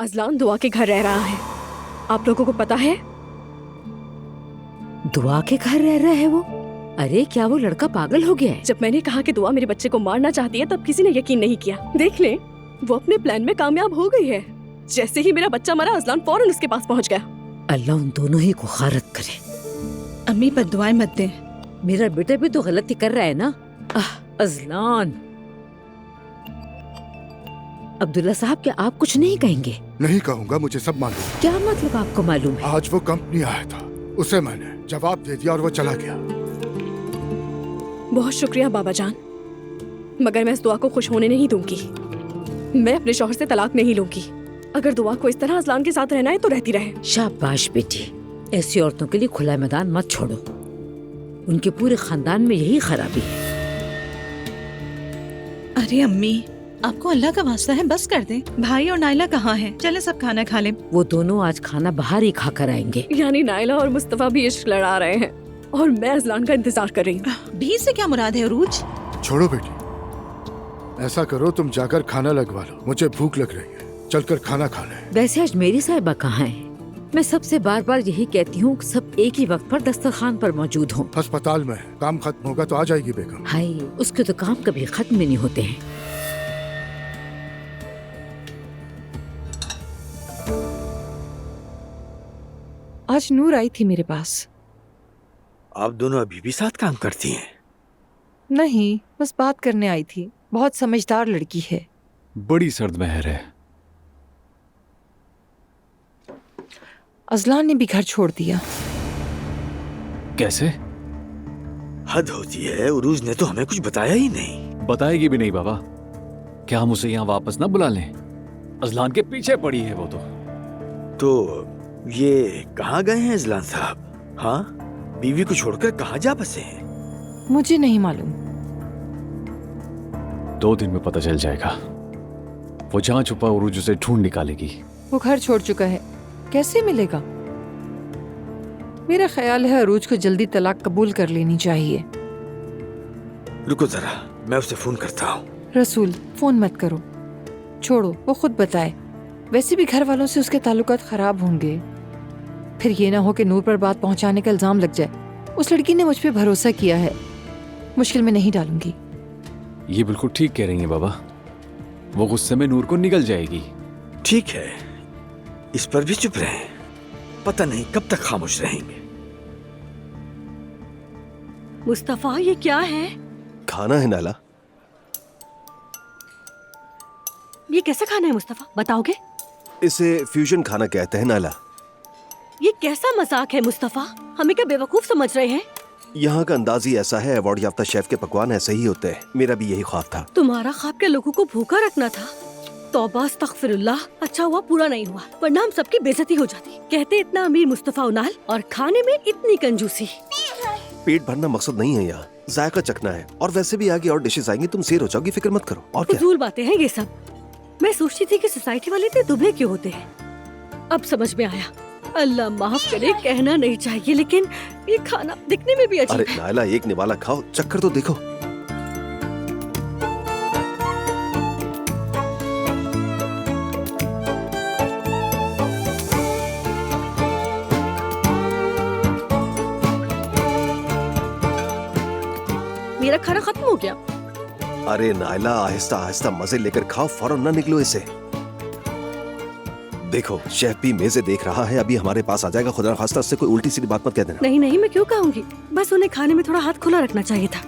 Azlan दुआ के घर रह रहा है। आप लोगों को पता है? दुआ के घर रह रहा है वो? अरे क्या वो लड़का पागल हो गया है? जब मैंने कहा कि दुआ मेरे बच्चे को मारना चाहती है तब किसी ने यकीन नहीं किया। देख ले, वो अपने प्लान में कामयाब हो गई है। जैसे ही मेरा बच्चा मरा, अजलान फौरन उसके पास पहुंच गया। अल्लाह उन दोनों ही को खारत करे। अम्मी बद्दुआएं मत दें। मेरा बेटा भी तो गलती कर रहा है ना। अजलान। अब्दुल्ला साहब, क्या आप कुछ नहीं कहेंगे? नहीं कहूँगा, मुझे सब मालूम है। क्या मतलब आपको मालूम है? आज वो कंपनी आया था, उसे मैंने जवाब दे दिया और वो चला गया। बहुत शुक्रिया बाबा जान, मगर मैं इस दुआ को खुश होने नहीं दूंगी। मैं अपने शौहर से तलाक नहीं लूंगी। अगर दुआ को इस तरह अजलान के साथ रहना है तो रहती रहे। शाबाश बेटी, ऐसी औरतों के लिए खुला मैदान मत छोड़ो। उनके पूरे खानदान में यही खराबी है। अरे अम्मी, आपको अल्लाह का वास्ता है, बस कर दें। भाई और नाइला कहाँ हैं? चले सब खाना खा लें। वो दोनों आज खाना बाहर ही खा कर आएंगे। यानी नाइला और मुस्तफा भी इश्क लड़ा रहे हैं और मैं अजलान का इंतजार कर रही हूँ। भी से क्या मुराद है अरूज? छोड़ो बेटी, ऐसा करो तुम जाकर खाना लगवा लो, मुझे भूख लग रही है। चलकर खाना खा ले। वैसे आज मेरी साहिबा कहाँ है? मैं सबसे बार बार यही कहती हूँ, सब एक ही वक्त पर दस्तरखान पर मौजूद हों। अस्पताल में है, काम खत्म होगा तो आ जाएगी बेगम। हाय, उसके तो काम कभी खत्म ही नहीं होते हैं। आज नूर आई थी मेरे पास। आप दोनों अभी भी साथ काम करती हैं? नहीं, बस बात करने आई थी। बहुत समझदार लड़की है। बड़ी सर्द महर है। अजलान ने भी घर छोड़ दिया। कैसे? हद होती है, उरूज ने तो हमें कुछ बताया ही नहीं। बताएगी भी नहीं बाबा। क्या हम उसे यहाँ वापस न बुला लें? अजलान के पीछे पड़ी है वो तो ये कहाँ गए हैं अजलान साहब? हाँ, बीवी को छोड़कर कहाँ जा बसे हैं? मुझे नहीं मालूम। 2 दिन में पता चल जाएगा। वो जहाँ छुपा उरूज उसे ढूंढ निकालेगी। वो घर छोड़ चुका है, कैसे मिलेगा? मेरा ख्याल है अरूज को जल्दी तलाक कबूल कर लेनी चाहिए। रुको जरा, मैं उसे फोन करता हूँ। रसूल, फोन मत करो, छोड़ो, वो खुद बताए। वैसे भी घर वालों से उसके ताल्लुकात खराब होंगे। फिर ये ना हो कि नूर पर बात पहुंचाने का इल्जाम लग जाए। उस लड़की ने मुझ पे भरोसा किया है, मुश्किल में नहीं डालूंगी। ये बिल्कुल ठीक कह रही हैं बाबा। वो गुस्से में नूर को निगल जाएगी। ठीक है, इस पर भी चुप रहें। पता नहीं कब तक खामोश रहेंगे। मुस्तफा, ये क्या है? खाना है नाला। ये कैसा खाना है मुस्तफा, बताओगे? इसे फ्यूजन खाना कहते हैं नाला। ये कैसा मजाक है मुस्तफा? हमें क्या बेवकूफ समझ रहे हैं? यहाँ का अंदाज ही ऐसा है, अवार्ड याफ्ता शेफ के पकवान ऐसे ही होते हैं। मेरा भी यही ख्वाब था। तुम्हारा ख्वाब क्या लोगों को भूखा रखना था? तौबा अस्तगफिरुल्लाह, अच्छा हुआ पूरा नहीं हुआ, वरना हम सबकी बेइज्जती हो जाती। कहते इतना अमीर मुस्तफा उनाल और खाने में इतनी कंजूसी। पेट भरना मकसद नहीं है यहाँ, जायका चखना है। और वैसे भी आगे और डिशेस आएंगी, तुम सेर हो जाओगी, फिक्र मत करो। और क्या? फजूल बातें हैं ये सब। मैं सोचती थी कि सोसाइटी वाले इतने दुबले क्यों होते हैं। अब समझ में आया। अल्लाह माफ करे, कहना नहीं चाहिए, लेकिन ये खाना दिखने में भी अजीब अरे है। नाला, एक निवाला खाओ, चक्कर तो देखो। मेरा खाना खत्म हो गया। अरे नायला, आहिस्ता आहिस्ता मजे लेकर खाओ, फौरन ना निकलो इसे। देखो, शेफ भी मेज़े देख रहा है, अभी हमारे पास आ जाएगा। खुदा खास्ता उससे कोई उल्टी सीधी बात मत कह देना। नहीं नहीं, मैं क्यों कहूँगी, बस उन्हें खाने में थोड़ा हाथ खुला रखना चाहिए था।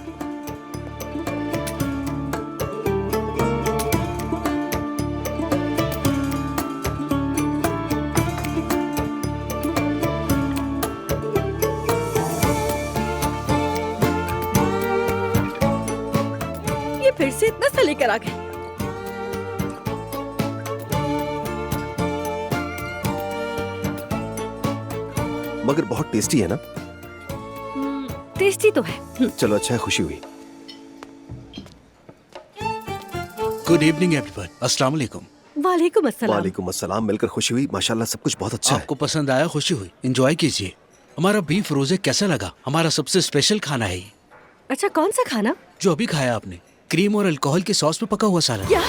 ये फिर से इतना सा लेकर आ गए। मगर बहुत टेस्टी है ना? टेस्टी तो है। चलो अच्छा है, खुशी हुई। Good evening everyone. अस्सलाम वालेकुम। वालेकुम अस्सलाम। वालेकुम अस्सलाम। मिलकर खुशी हुई। माशाल्लाह सब कुछ बहुत अच्छा है। आपको पसंद आया, खुशी हुई। एंजॉय कीजिए। हमारा बीफ रोजे कैसा लगा? हमारा सबसे स्पेशल खाना है ये। अच्छा, कौन सा खाना? जो अभी खाया आपने, क्रीम और अल्कोहल के सॉस में पका हुआ सालन। क्या?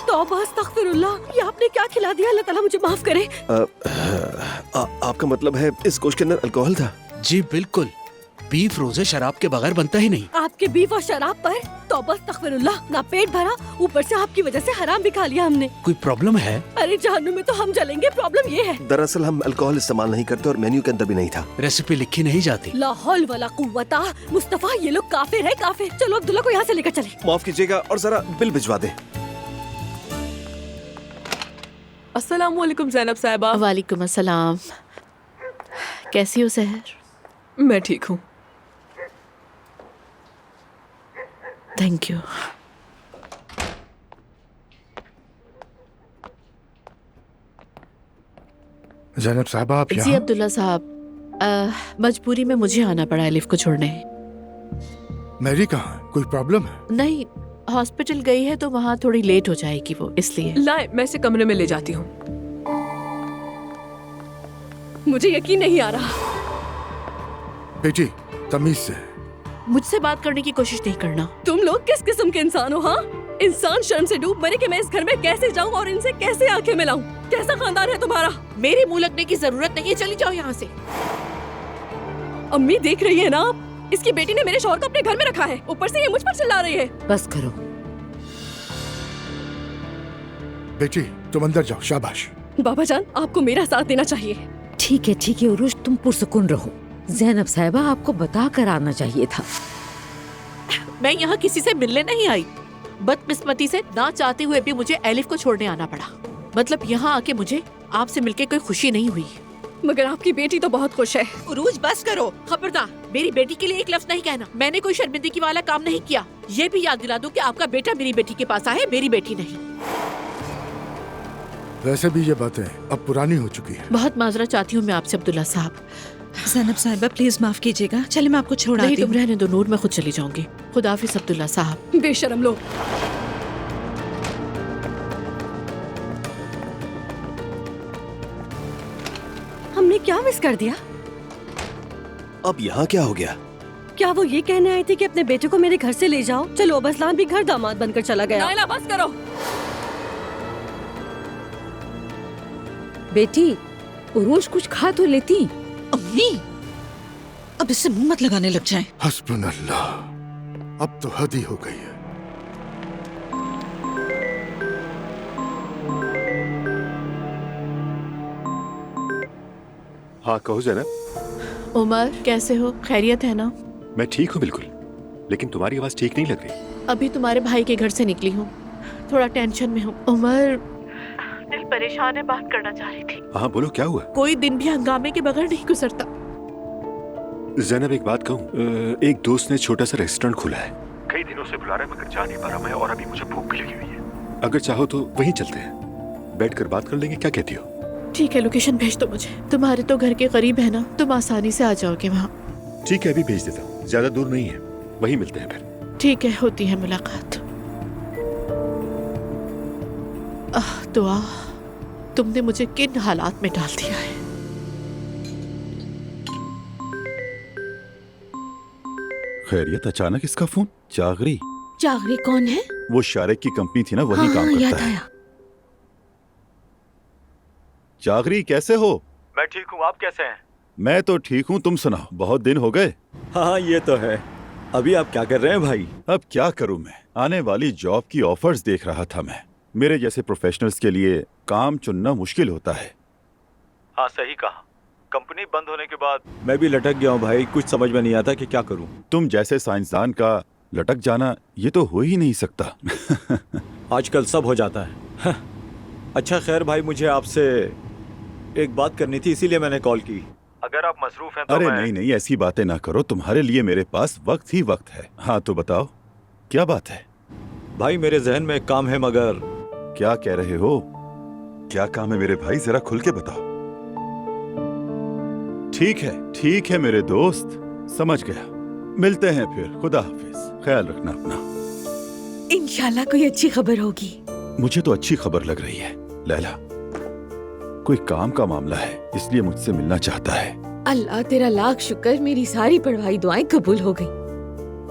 तौबा अस्तगफिरुल्लाह, ये आपने क्या खिला दिया? अल्लाह ताला मुझे माफ करे। आपका मतलब है इस गोश्त के अंदर अल्कोहल था? जी बिल्कुल, बीफ रोजे शराब के बगैर बनता ही नहीं। आपके बीफ और शराब पर तौबा अस्तगफिरुल्लाह, ना पेट भरा, ऊपर से आपकी वजह से हराम भी खा लिया हमने। कोई प्रॉब्लम है? अरे जहन्नुम में तो हम जलेंगे, प्रॉब्लम ये है। दरअसल हम अल्कोहल इस्तेमाल नहीं करते और मेन्यू के अंदर भी नहीं था। रेसिपी लिखी नहीं जाती। ला हौल वला कुव्वता, मुस्तफा ये लोग काफिर है काफिर। चलो अब्दुल्ला को यहाँ से लेकर चले। माफ कीजिएगा और जरा बिल भिजवा दे। अस्सलाम वालेकुम ज़ैनब साहिबा। वालेकुम अस्सलाम। कैसी हो सहर? मैं ठीक हूँ। Thank you. जैनब साहबा आप जी यहाँ? अब्दुल्ला साहब, मजबूरी में मुझे आना पड़ा एलिफ को छोड़ने। मैरी कहाँ है? कोई प्रॉब्लम है? नहीं, हॉस्पिटल गई है तो वहाँ थोड़ी लेट हो जाएगी वो, इसलिए। लाए, मैं इसे कमरे में ले जाती हूँ। मुझे यकीन नहीं आ रहा। बेटी तमीज से। मुझसे बात करने की कोशिश नहीं करना। तुम लोग किस किस्म के इंसान हो? हाँ, इंसान शर्म से डूब मरे कि मैं इस घर में कैसे जाऊँ और इनसे कैसे आंखें मिलाऊं? कैसा खानदान है तुम्हारा? मेरे मुंह लगने की जरूरत नहीं है, चली जाओ यहाँ से। अम्मी देख रही है ना आप? इसकी बेटी ने मेरे शौहर को अपने घर में रखा है, ऊपर से ये मुझ पर चिल्ला रही है। बस करो। बेटी तुम अंदर जाओ, शाबाश। बाबा जान, आपको मेरा साथ देना चाहिए। ठीक है उरुश, तुम पुरसुकून रहो। जैनब साहिबा आपको बता कर आना चाहिए था। मैं यहाँ किसी से मिलने नहीं आई। बदकिस्मती से ना चाहते हुए भी मुझे एलिफ को छोड़ने आना पड़ा। मतलब यहाँ आके मुझे आपसे मिलके कोई खुशी नहीं हुई। मगर आपकी बेटी तो बहुत खुश है। उरूज बस करो, खबरदार मेरी बेटी के लिए एक लफ्ज नहीं कहना। मैंने कोई शर्मिंदगी वाला काम नहीं किया। ये भी याद दिला दूं कि आपका बेटा मेरी बेटी के पास आए, मेरी बेटी नहीं। वैसे भी ये बातें अब पुरानी हो चुकी है। बहुत माजरत चाहती हूँ मैं आपसे अब्दुल्ला साहब। ज़ैनब साहिबा प्लीज माफ कीजिएगा। चले मैं आपको छोड़ नहीं, आती तुम हूँ। रहने दो नूर, मैं खुद चली जाऊंगी। खुदा हाफिज अब्दुल्ला साहब। बेशरम लोग। हमने क्या मिस कर दिया? अब यहाँ क्या हो गया? क्या वो ये कहने आई थी कि अपने बेटे को मेरे घर से ले जाओ? चलो अब असलान भी घर दामाद बनकर चला गया। नायला बस करो। बेटी उरुश कुछ खा तो लेती। अम्मी अब इससे मुंह मत लगाने लग जाएं। हस्बुनल्लाह, अब तो हद ही हो गई है। हाँ कहो जैनब। उमर कैसे हो? खैरियत है ना? मैं ठीक हूँ बिल्कुल, लेकिन तुम्हारी आवाज ठीक नहीं लग रही। अभी तुम्हारे भाई के घर से निकली हूँ, थोड़ा टेंशन में हूँ। उमर दिल परेशान है, बात करना चाह रही थी। हाँ बोलो, क्या हुआ? कोई दिन भी हंगामे के बगैर नहीं गुजरता। जैनब एक बात कहूँ, एक दोस्त ने छोटा सा रेस्टोरेंट खोला है। कई दिनों से बुला रहा है मगर जा नहीं पा रहा मैं, और अभी मुझे भूख लगी हुई है। अगर चाहो तो वहीं चलते हैं, बैठकर बात कर लेंगे, क्या कहती हो? ठीक है, लोकेशन भेज दो मुझे। तुम्हारे तो घर के करीब है ना, तुम आसानी से आ जाओगे वहाँ। ठीक है, अभी भेज देता हूँ, ज्यादा दूर नहीं है, वहीं मिलते हैं फिर। ठीक है, होती है मुलाकात। दुआ, तुमने मुझे किन हालात में डाल दिया है। खैरियत, अचानक इसका फोन? जागरी? जागरी कौन है? वो शारिक की कंपनी थी ना, वही काम करता याद है। आया। जागरी कैसे हो? मैं ठीक हूँ, आप कैसे हैं? मैं तो ठीक हूँ, तुम सुनाओ, बहुत दिन हो गए। हाँ ये तो है। अभी आप क्या कर रहे हैं भाई? अब क्या करूँ मैं, आने वाली जॉब की ऑफर्स देख रहा था मैं। मेरे जैसे प्रोफेशनल्स के लिए काम चुनना मुश्किल होता है। हाँ सही कहा, कंपनी बंद होने के बाद मैं भी लटक गया हूँ भाई, कुछ समझ में नहीं आता कि क्या करूँ। तुम जैसे साइंसदान का लटक जाना ये तो हो ही नहीं सकता। आजकल सब हो जाता है। अच्छा खैर भाई, मुझे आपसे एक बात करनी थी, इसीलिए मैंने कॉल की। अगर आप मसरूफ हैं तो अरे नहीं, ऐसी बातें ना करो, तुम्हारे लिए मेरे पास वक्त ही वक्त है। हाँ तो बताओ, क्या बात है? भाई मेरे जहन में एक काम है, मगर क्या कह रहे हो? क्या काम है मेरे भाई, जरा खुल के बताओ। ठीक है मेरे दोस्त, समझ गया, मिलते हैं फिर, खुदा हाफिज, ख्याल रखना अपना। इंशाल्लाह कोई अच्छी खबर होगी। मुझे तो अच्छी खबर लग रही है लैला, कोई काम का मामला है, इसलिए मुझसे मिलना चाहता है। अल्लाह तेरा लाख शुक्र, मेरी सारी पढ़वाई दुआएं कबूल हो गई।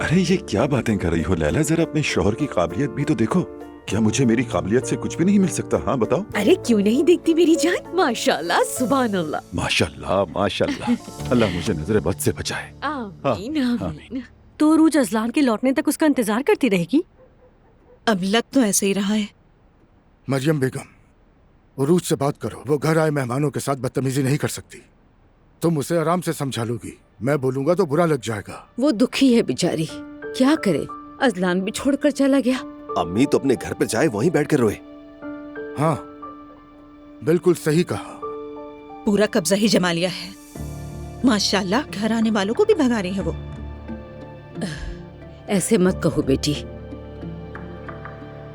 अरे ये क्या बातें कर रही हो लैला, जरा अपने शौहर की काबिलियत भी तो देखो। क्या मुझे मेरी काबिलियत से कुछ भी नहीं मिल सकता? हाँ बताओ। अरे क्यों नहीं देखती मेरी जान, माशाल्लाह सुभान अल्लाह। माशाल्लाह माशाल्लाह। अल्लाह मुझे नजर बद से बचाए। आमीन आमीन। तो रूज अजलान के लौटने तक उसका इंतजार करती रहेगी? अब लग तो ऐसे ही रहा है। मरियम बेगम, उरूज से बात करो। वो घर आए मेहमानों के साथ बदतमीजी नहीं कर सकती। तुम उसे आराम से समझा लोगी। मैं बोलूंगा तो बुरा लग जाएगा। वो दुखी है बेचारी, क्या करे, अजलान भी छोड़कर चला गया। अम्मी तो अपने घर पे जाए, वहीं बैठ कर रोए। हाँ बिल्कुल सही कहा। पूरा कब्जा ही जमा लिया है। माशाल्लाह, घर आने वालों को भी भगा रही है वो। ऐसे मत कहो बेटी,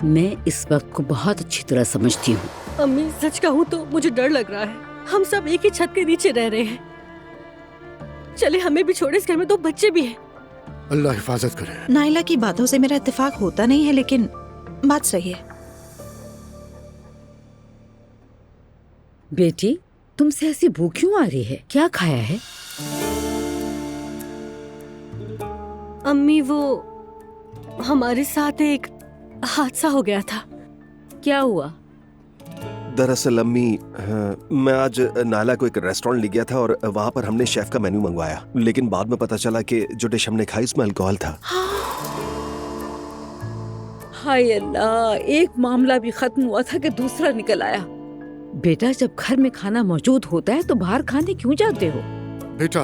मैं इस वक्त को बहुत अच्छी तरह समझती हूँ। अम्मी सच कहूँ तो मुझे डर लग रहा है। हम सब एक ही छत के नीचे रह रहे हैं। चले हमें भी छोड़े, इस घर में 2 बच्चे भी हैं। अल्लाह हिफाजत करे। नाइला की बातों से मेरा इत्तेफाक होता नहीं है, लेकिन बात सही है। बेटी, तुमसे ऐसी भूख क्यों आ रही है? क्या खाया है? अम्मी वो हमारे साथ एक हादसा हो गया था। क्या हुआ? दरअसल अम्मी, मैं आज नाला को एक रेस्टोरेंट ले गया था और वहाँ पर हमने शेफ का मेन्यू मंगवाया, लेकिन बाद में पता चला कि जो डिश हमने खाई उसमें अल्कोहल था। हाय अल्लाह, एक मामला भी खत्म हुआ था कि दूसरा निकल आया। बेटा, जब घर में खाना मौजूद होता है तो बाहर खाने क्यों जाते हो? बेटा,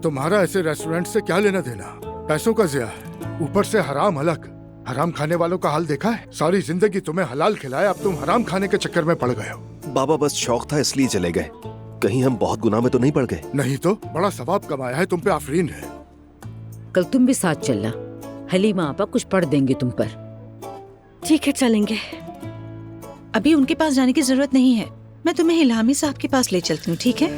तुम्हारा ऐसे रेस्टोरेंट से क्या लेना देना? पैसों का ज़िया है, ऊपर से हराम अलग। हराम खाने वालों का हाल देखा है? सारी जिंदगी तुम्हें हलाल खिलाया, अब तुम हराम खाने के चक्कर में पड़ गए हो। बाबा बस शौक था इसलिए चले गए, कहीं हम बहुत गुनाह में तो नहीं पड़ गए? नहीं तो बड़ा सवाब कमाया है, तुम पे आफरीन है। कल तुम भी साथ चलना, हलीमा आपा कुछ पढ़ देंगे तुम पर। ठीक है, चलेंगे। अभी उनके पास जाने की जरूरत नहीं है, मैं तुम्हें इल्हामी साहब के पास ले चलती हूँ, ठीक है?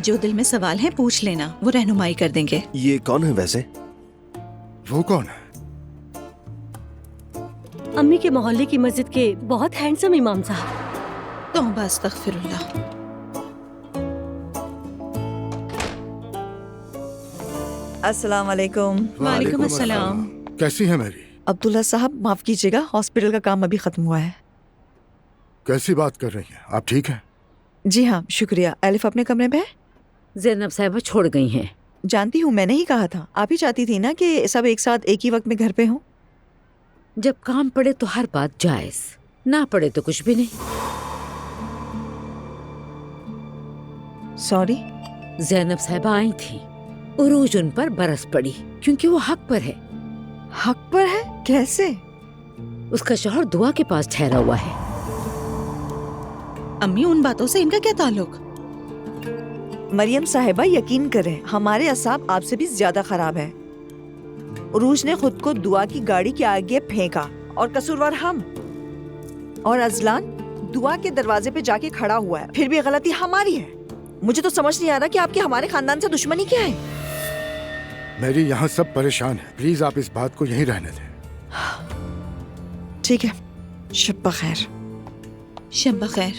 जो दिल में सवाल है पूछ लेना, वो रहनुमाई कर देंगे। ये कौन है वैसे? वो कौन है? अम्मी के मोहल्ले की मस्जिद के बहुत हैंडसम इमाम साहब। तौबा अस्तगफिरुल्लाह। अस्सलाम वालेकुम। वालेकुम अस्सलाम। कैसी है मेरी? अब्दुल्ला साहब, माफ कीजिएगा, हॉस्पिटल का काम अभी खत्म हुआ है। कैसी बात कर रही हैं? आप ठीक हैं? जी हाँ, शुक्रिया। एलिफ अपने कमरे में है? ज़ैनब साहिबा छोड़ गई हैं। जानती हूँ, मैंने ही कहा था। आप ही चाहती थी ना कि सब एक साथ एक ही वक्त में घर पे हों। जब काम पड़े तो हर बात जायज, ना पड़े तो कुछ भी नहीं। सॉरी। ज़ैनब साहिबा आई थी, उरूज उन पर बरस पड़ी क्योंकि वो हक पर है। हक पर है? कैसे? उसका शौहर दुआ के पास ठहरा हुआ है। अम्मी, उन बातों से इनका क्या ताल्लुक? मरियम साहिबा, यकीन करें, हमारे असाब आपसे भी ज्यादा खराब है। उरूज ने खुद को दुआ की गाड़ी के आगे फेंका और कसूरवार हम। और अजलान दुआ के दरवाजे पे जाके खड़ा हुआ है, फिर भी गलती हमारी है। मुझे तो समझ नहीं आ रहा कि आपकी हमारे खानदान से दुश्मनी क्या है। मेरी यहाँ सब परेशान है, प्लीज आप इस बात को यहीं रहने दें। ठीक है, शब बखैर। शब बखैर।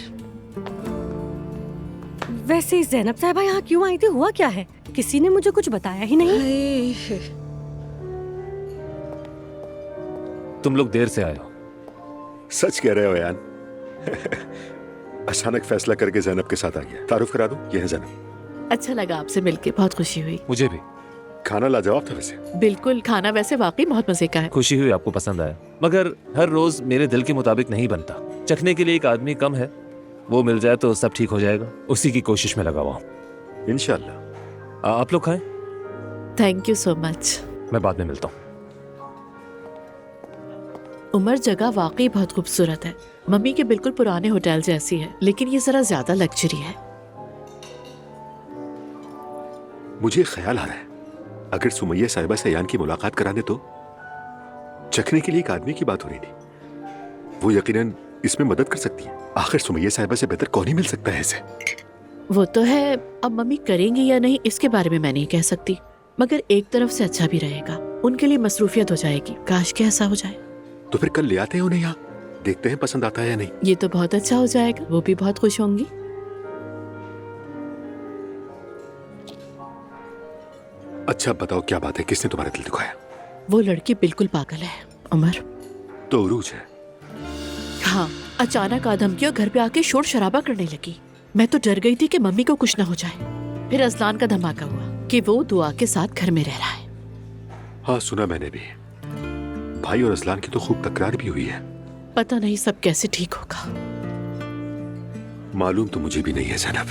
वैसे ज़ैनब साहिबा यहाँ क्यों आई थी? हुआ क्या है? किसी ने मुझे कुछ बताया ही नहीं। तुम लोग देर से आए हो। सच कह रहे हो यान। अचानक फैसला करके जैनब के साथ आ गया। तारुफ करा दूं, ये है जैनब। अच्छा लगा आपसे मिलके, बहुत खुशी हुई। मुझे भी। खाना लाजवाब था वैसे। बिल्कुल, खाना वैसे वाकई बहुत मजे का है। खुशी हुई आपको पसंद आया, मगर हर रोज मेरे दिल के मुताबिक नहीं बनता। चखने के लिए एक आदमी कम है, वो मिल जाए तो सब ठीक हो जाएगा। उसी की कोशिश में लगा हुआ हूँ। इंशाल्लाह। आप लोग खाएं। Thank you so much. मैं बाद में मिलता हूँ। उमर, जगह वाकई बहुत खूबसूरत है। मम्मी के बिल्कुल पुराने होटल जैसी है, लेकिन ये जरा ज्यादा लग्जरी है। मुझे ख्याल आ रहा है, अगर सुमैया साहिबा से यान की मुलाकात करा दे तो। चखने के लिए एक आदमी की बात हो रही थी, वो यकीनन इसमें मदद कर सकती है। आखिर सुमैया साहिबा से बेहतर कौन ही मिल सकता है इसे। वो तो है, अब मम्मी करेंगी या नहीं इसके बारे में मैं नहीं कह सकती, मगर एक तरफ से अच्छा भी रहेगा। उनके लिए मसरूफियत हो जाएगी। काश के ऐसा हो जाए। तो फिर कल ले आते हैं उन्हें यहाँ, देखते हैं पसंद आता है या नहीं। ये तो बहुत अच्छा हो जाएगा, वो भी बहुत खुश होंगी। अच्छा बताओ क्या बात है, किसने तुम्हारा दिल दुखाया? वो लड़की बिल्कुल पागल है उमर। तो उरूज है। हाँ, अचानक आदम की और घर पे आके शोर शराबा करने लगी। मैं तो डर गई थी कि मम्मी को कुछ ना हो जाए। फिर अजलान का धमाका हुआ कि वो दुआ के साथ घर में रह रहा है। हाँ, सुना मैंने भी। भाई और अजलान की तो खूब तकरार भी हुई है। पता नहीं सब कैसे ठीक होगा। मालूम तो मुझे भी नहीं है ज़ैनब,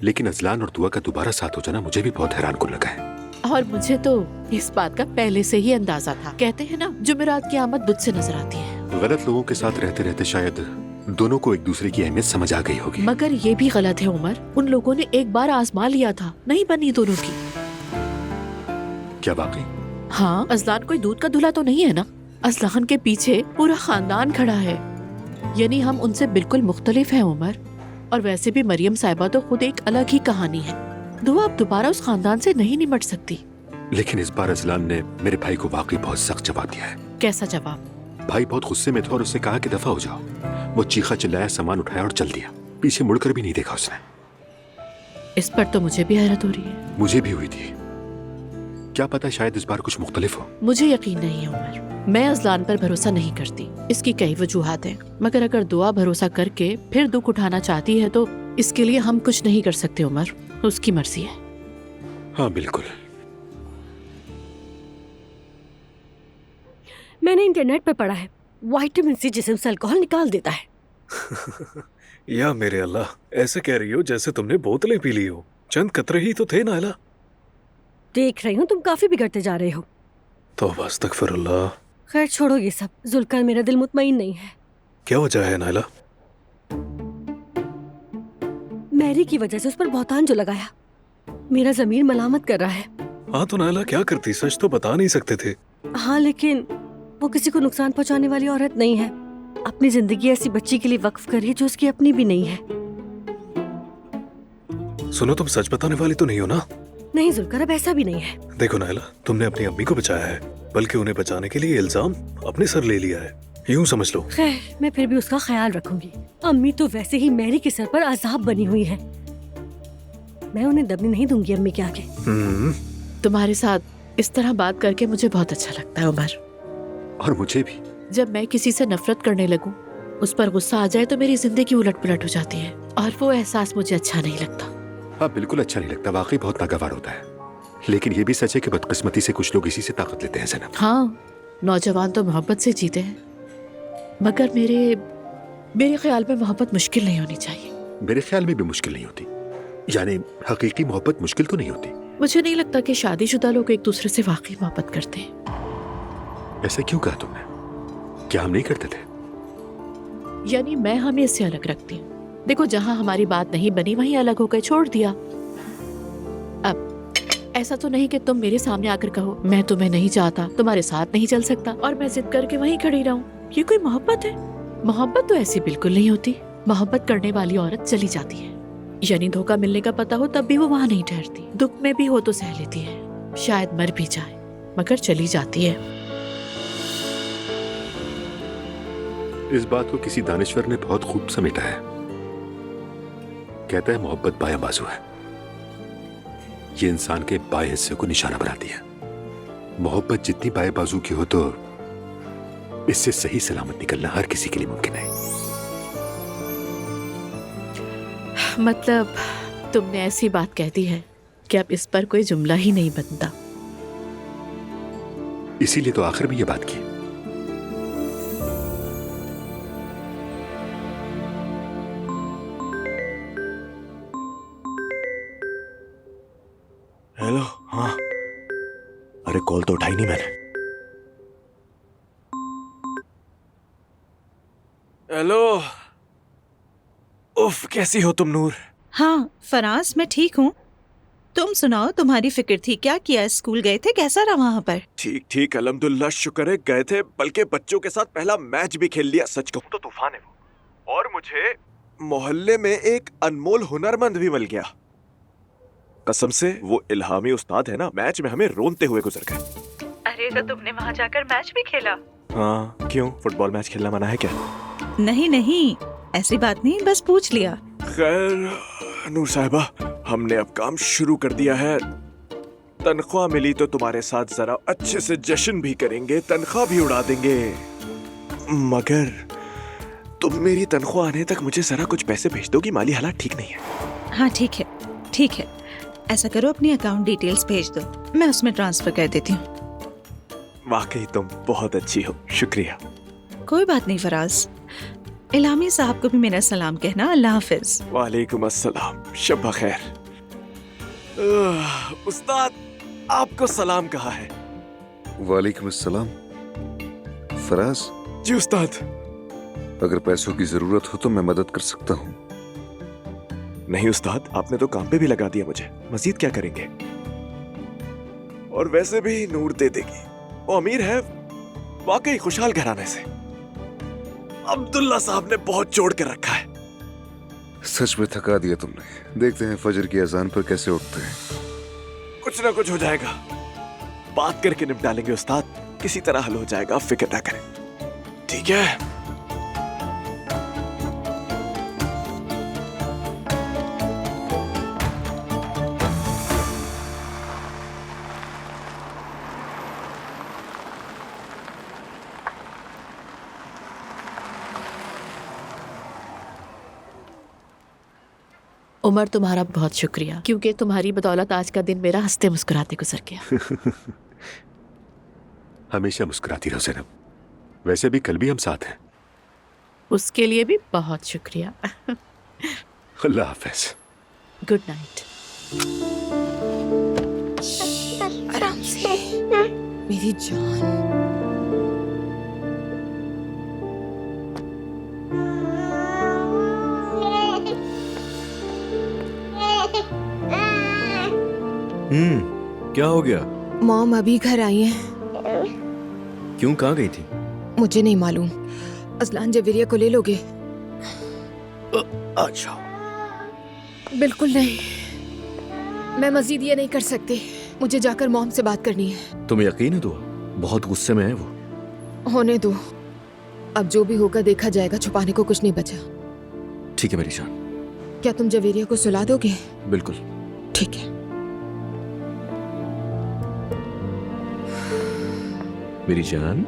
लेकिन अजलान और दुआ का दोबारा साथ हो जाना मुझे भी बहुत हैरान कुन लगा है। और मुझे तो इस बात का पहले से ही अंदाजा था। कहते हैं ना, जुमेरात की आमद बुध से नजर आती है। गलत लोगों के साथ रहते रहते शायद दोनों को एक दूसरे की अहमियत समझ आ गई होगी। मगर ये भी गलत है उमर। उन लोगों ने एक बार आजमा लिया था, नहीं बनी दोनों की। क्या वाकई? हाँ, अजलान कोई दूध का धुला तो नहीं है ना। अजलान के पीछे पूरा खानदान खड़ा है, यानी हम उनसे बिल्कुल मुख्तलिफ हैं उमर। और वैसे भी मरियम साहिबा तो खुद एक अलग ही कहानी है। दुआ अब दोबारा उस खानदान से नहीं निमट सकती। लेकिन इस बार अजलान ने मेरे भाई को वाकई बहुत सख्त जवाब दिया है। कैसा जवाब? भाई बहुत गुस्से में था और उससे कहा कि दफा हो जाओ। वो चीखा चिल्लाया, सामान उठाया और चल दिया। पीछे मुड़कर भी नहीं देखा उसने। इस पर तो मुझे भी हैरत हो रही है। मुझे भी हुई थी। क्या पता शायद इस बार कुछ मुख्तलिफ हो। मुझे यकीन नहीं है उमर। मैं अजलान पर भरोसा नहीं करती। इसकी कई वजूहात हैं, मगर अगर दुआ भरोसा करके फिर दुख उठाना चाहती है तो इसके लिए हम कुछ नहीं कर सकते उमर। उसकी मर्जी है। हाँ बिल्कुल। मैंने इंटरनेट पर पढ़ा है, विटामिन सी जिस्म से अल्कोहल निकाल देता है। या मेरे अल्लाह, ऐसे कह रही हो जैसे तुमने बोतलें पी ली हो। चंद कतरे ही तो थे नायला। देख रही हूँ तुम काफी बिगड़ते जा रहे हो। तौबा अस्तगफिरुल्लाह। खैर छोड़ो ये सब। जुल्कर, मेरा दिल मुतमईन नहीं है। क्या वजह है नायला? मैरी की वजह से उस पर बहुतान जो लगाया, मेरा जमीर मलामत कर रहा है। हाँ तो नायला क्या करती, सच तो बता नहीं सकते थे। हाँ, लेकिन वो किसी को नुकसान पहुंचाने वाली औरत नहीं है। अपनी जिंदगी ऐसी बच्ची के लिए वक्फ करी जो उसकी अपनी भी नहीं है। सुनो, तुम सच बताने वाली तो नहीं हो ना? नहीं जुल्कर, अब ऐसा भी नहीं है। देखो नायला, तुमने अपनी अम्मी को बचाया है, बल्कि उन्हें बचाने के लिए इल्जाम अपने सर ले लिया है, यूं समझ लो। खैर, मैं फिर भी उसका ख्याल रखूंगी। अम्मी तो वैसे ही मैरी के सर पर अजाब बनी हुई है। मैं उन्हें दबने नहीं दूंगी अम्मी के आगे। तुम्हारे साथ इस तरह बात करके मुझे बहुत अच्छा लगता है उमर। और मुझे भी। जब मैं किसी से नफरत करने लगूं, उस पर गुस्सा आ जाए तो मेरी जिंदगी उलट पुलट हो जाती है, और वो एहसास मुझे अच्छा नहीं लगता। हाँ बिल्कुल अच्छा नहीं लगता, वाकई बहुत नागवार होता है। लेकिन ये भी सच है कि बदकिस्मती से कुछ लोग इसी से ताकत लेते हैं ज़ैनब। हाँ, नौजवान तो मोहब्बत से जीते हैं, मगर मेरे ख्याल में मोहब्बत मुश्किल नहीं होनी चाहिए। मेरे ख्याल में भी मुश्किल नहीं होती, यानी हकीकी मोहब्बत मुश्किल तो नहीं होती। मुझे नहीं लगता कि शादीशुदा लोग एक दूसरे से वाकई मोहब्बत करते हैं। ऐसा क्यों कहा तुमने? क्या हम नहीं करते थे? यानी मैं हमें इससे अलग रखती हूँ। देखो, जहाँ हमारी बात नहीं बनी वहीं अलग होकर छोड़ दिया। अब ऐसा तो नहीं कि तुम मेरे सामने आकर कहो मैं तुम्हें नहीं चाहता, तुम्हारे साथ नहीं चल सकता, और मैं जिद करके वहीं खड़ी रहूं। ये कोई मोहब्बत है? मोहब्बत तो ऐसी बिल्कुल नहीं होती। मोहब्बत करने वाली औरत चली जाती है, यानी धोखा मिलने का पता हो तब भी वो वहाँ नहीं ठहरती। दुख में भी हो तो सह लेती है, शायद मर भी जाए, मगर चली जाती है। इस बात को किसी दानिश्वर ने बहुत खूब समेटा है। कहता है मोहब्बत बायां बाजू है, ये इंसान के बाएं हिस्से को निशाना बनाती है। मोहब्बत जितनी बाएं बाजू की हो तो इससे सही सलामत निकलना हर किसी के लिए मुमकिन है। मतलब तुमने ऐसी बात कह दी है कि अब इस पर कोई जुमला ही नहीं बनता। इसीलिए तो आखिर में ये बात की। हेलो। हाँ, अरे कॉल तो उठाई नहीं मैंने। हेलो। उफ, कैसी हो तुम नूर? हाँ फराज, मैं ठीक हूँ। तुम सुनाओ, तुम्हारी फिक्र थी, क्या किया? स्कूल गए थे, कैसा रहा वहाँ पर? ठीक ठीक, अल्हम्दुलिल्लाह, शुक्र है गए थे, बल्कि बच्चों के साथ पहला मैच भी खेल लिया। सच कहूँ तो तूफान है वो। और मुझे मोहल्ले में एक अनमोल हुनरमंद भी मिल गया। कसम से वो इल्हामी उस्ताद है ना, मैच में हमें रोनते हुए गुजर गए। अरे तो तुमने वहाँ जाकर मैच भी खेला? हाँ, क्यों? फुटबॉल मैच खेलना मना है क्या? नहीं नहीं, ऐसी बात नहीं, बस पूछ लिया। खैर नूर साहिबा, हमने अब काम शुरू कर दिया है। तनख्वाह मिली तो तुम्हारे साथ जरा अच्छे से जश्न भी करेंगे, तनख्वाह भी उड़ा देंगे। मगर तुम मेरी तनख्वाह आने तक मुझे जरा कुछ पैसे भेज दो कि माली हालात ठीक नहीं है। हाँ ठीक है, ठीक है। ऐसा करो, अपनी अकाउंट डिटेल्स भेज दो, मैं उसमें ट्रांसफर कर देती हूँ। वाकई तुम बहुत अच्छी हो, शुक्रिया। कोई बात नहीं फराज। इलामी साहब को भी मेरा सलाम कहना। अल्लाह हाफिज। वालेकुम अस्सलाम, शब खैर। उस्ताद आपको सलाम कहा है। वालेकुम अस्सलाम। फराज जी उस्ताद। अगर पैसों की जरूरत हो तो मैं मदद कर सकता हूँ। नहीं उस्ताद, आपने तो काम पे भी लगा दिया मुझे, मजीद क्या करेंगे। और वैसे भी नूर दे देगी, वो अमीर है, वाकई खुशहाल घराने से। अब्दुल्ला साहब ने बहुत जोड़ कर रखा है। सच में थका दिया तुमने। देखते हैं फजर की अजान पर कैसे उठते हैं। कुछ ना कुछ हो जाएगा, बात करके निपटा लेंगे उस्ताद, किसी तरह हल हो जाएगा, आप फिक्र ना करें। ठीक है। उमर, तुम्हारा बहुत शुक्रिया, क्योंकि तुम्हारी बदौलत आज का दिन मेरा हंसते मुस्कुराते गुजर गया। हमेशा मुस्कुराती रहो ज़ैनब। वैसे भी कल भी हम साथ हैं। उसके लिए भी बहुत शुक्रिया। अल्लाह हाफ़िज़। Good night. आराम से मेरी जान। क्या हो गया? मॉम अभी घर आई है। क्यों, कहाँ गई थी? मुझे नहीं मालूम। अजलान जवेरिया को ले लोगे? अच्छा। बिल्कुल नहीं, मैं मजीद ये नहीं कर सकती। मुझे जाकर मॉम से बात करनी है। तुम्हें यकीन है दुआ बहुत गुस्से में है वो? होने दो, अब जो भी होगा देखा जाएगा। छुपाने को कुछ नहीं बचा। ठीक है मेरी जान। क्या तुम जवेरिया को सुला दोगे? बिल्कुल। ठीक है। मेरी जान।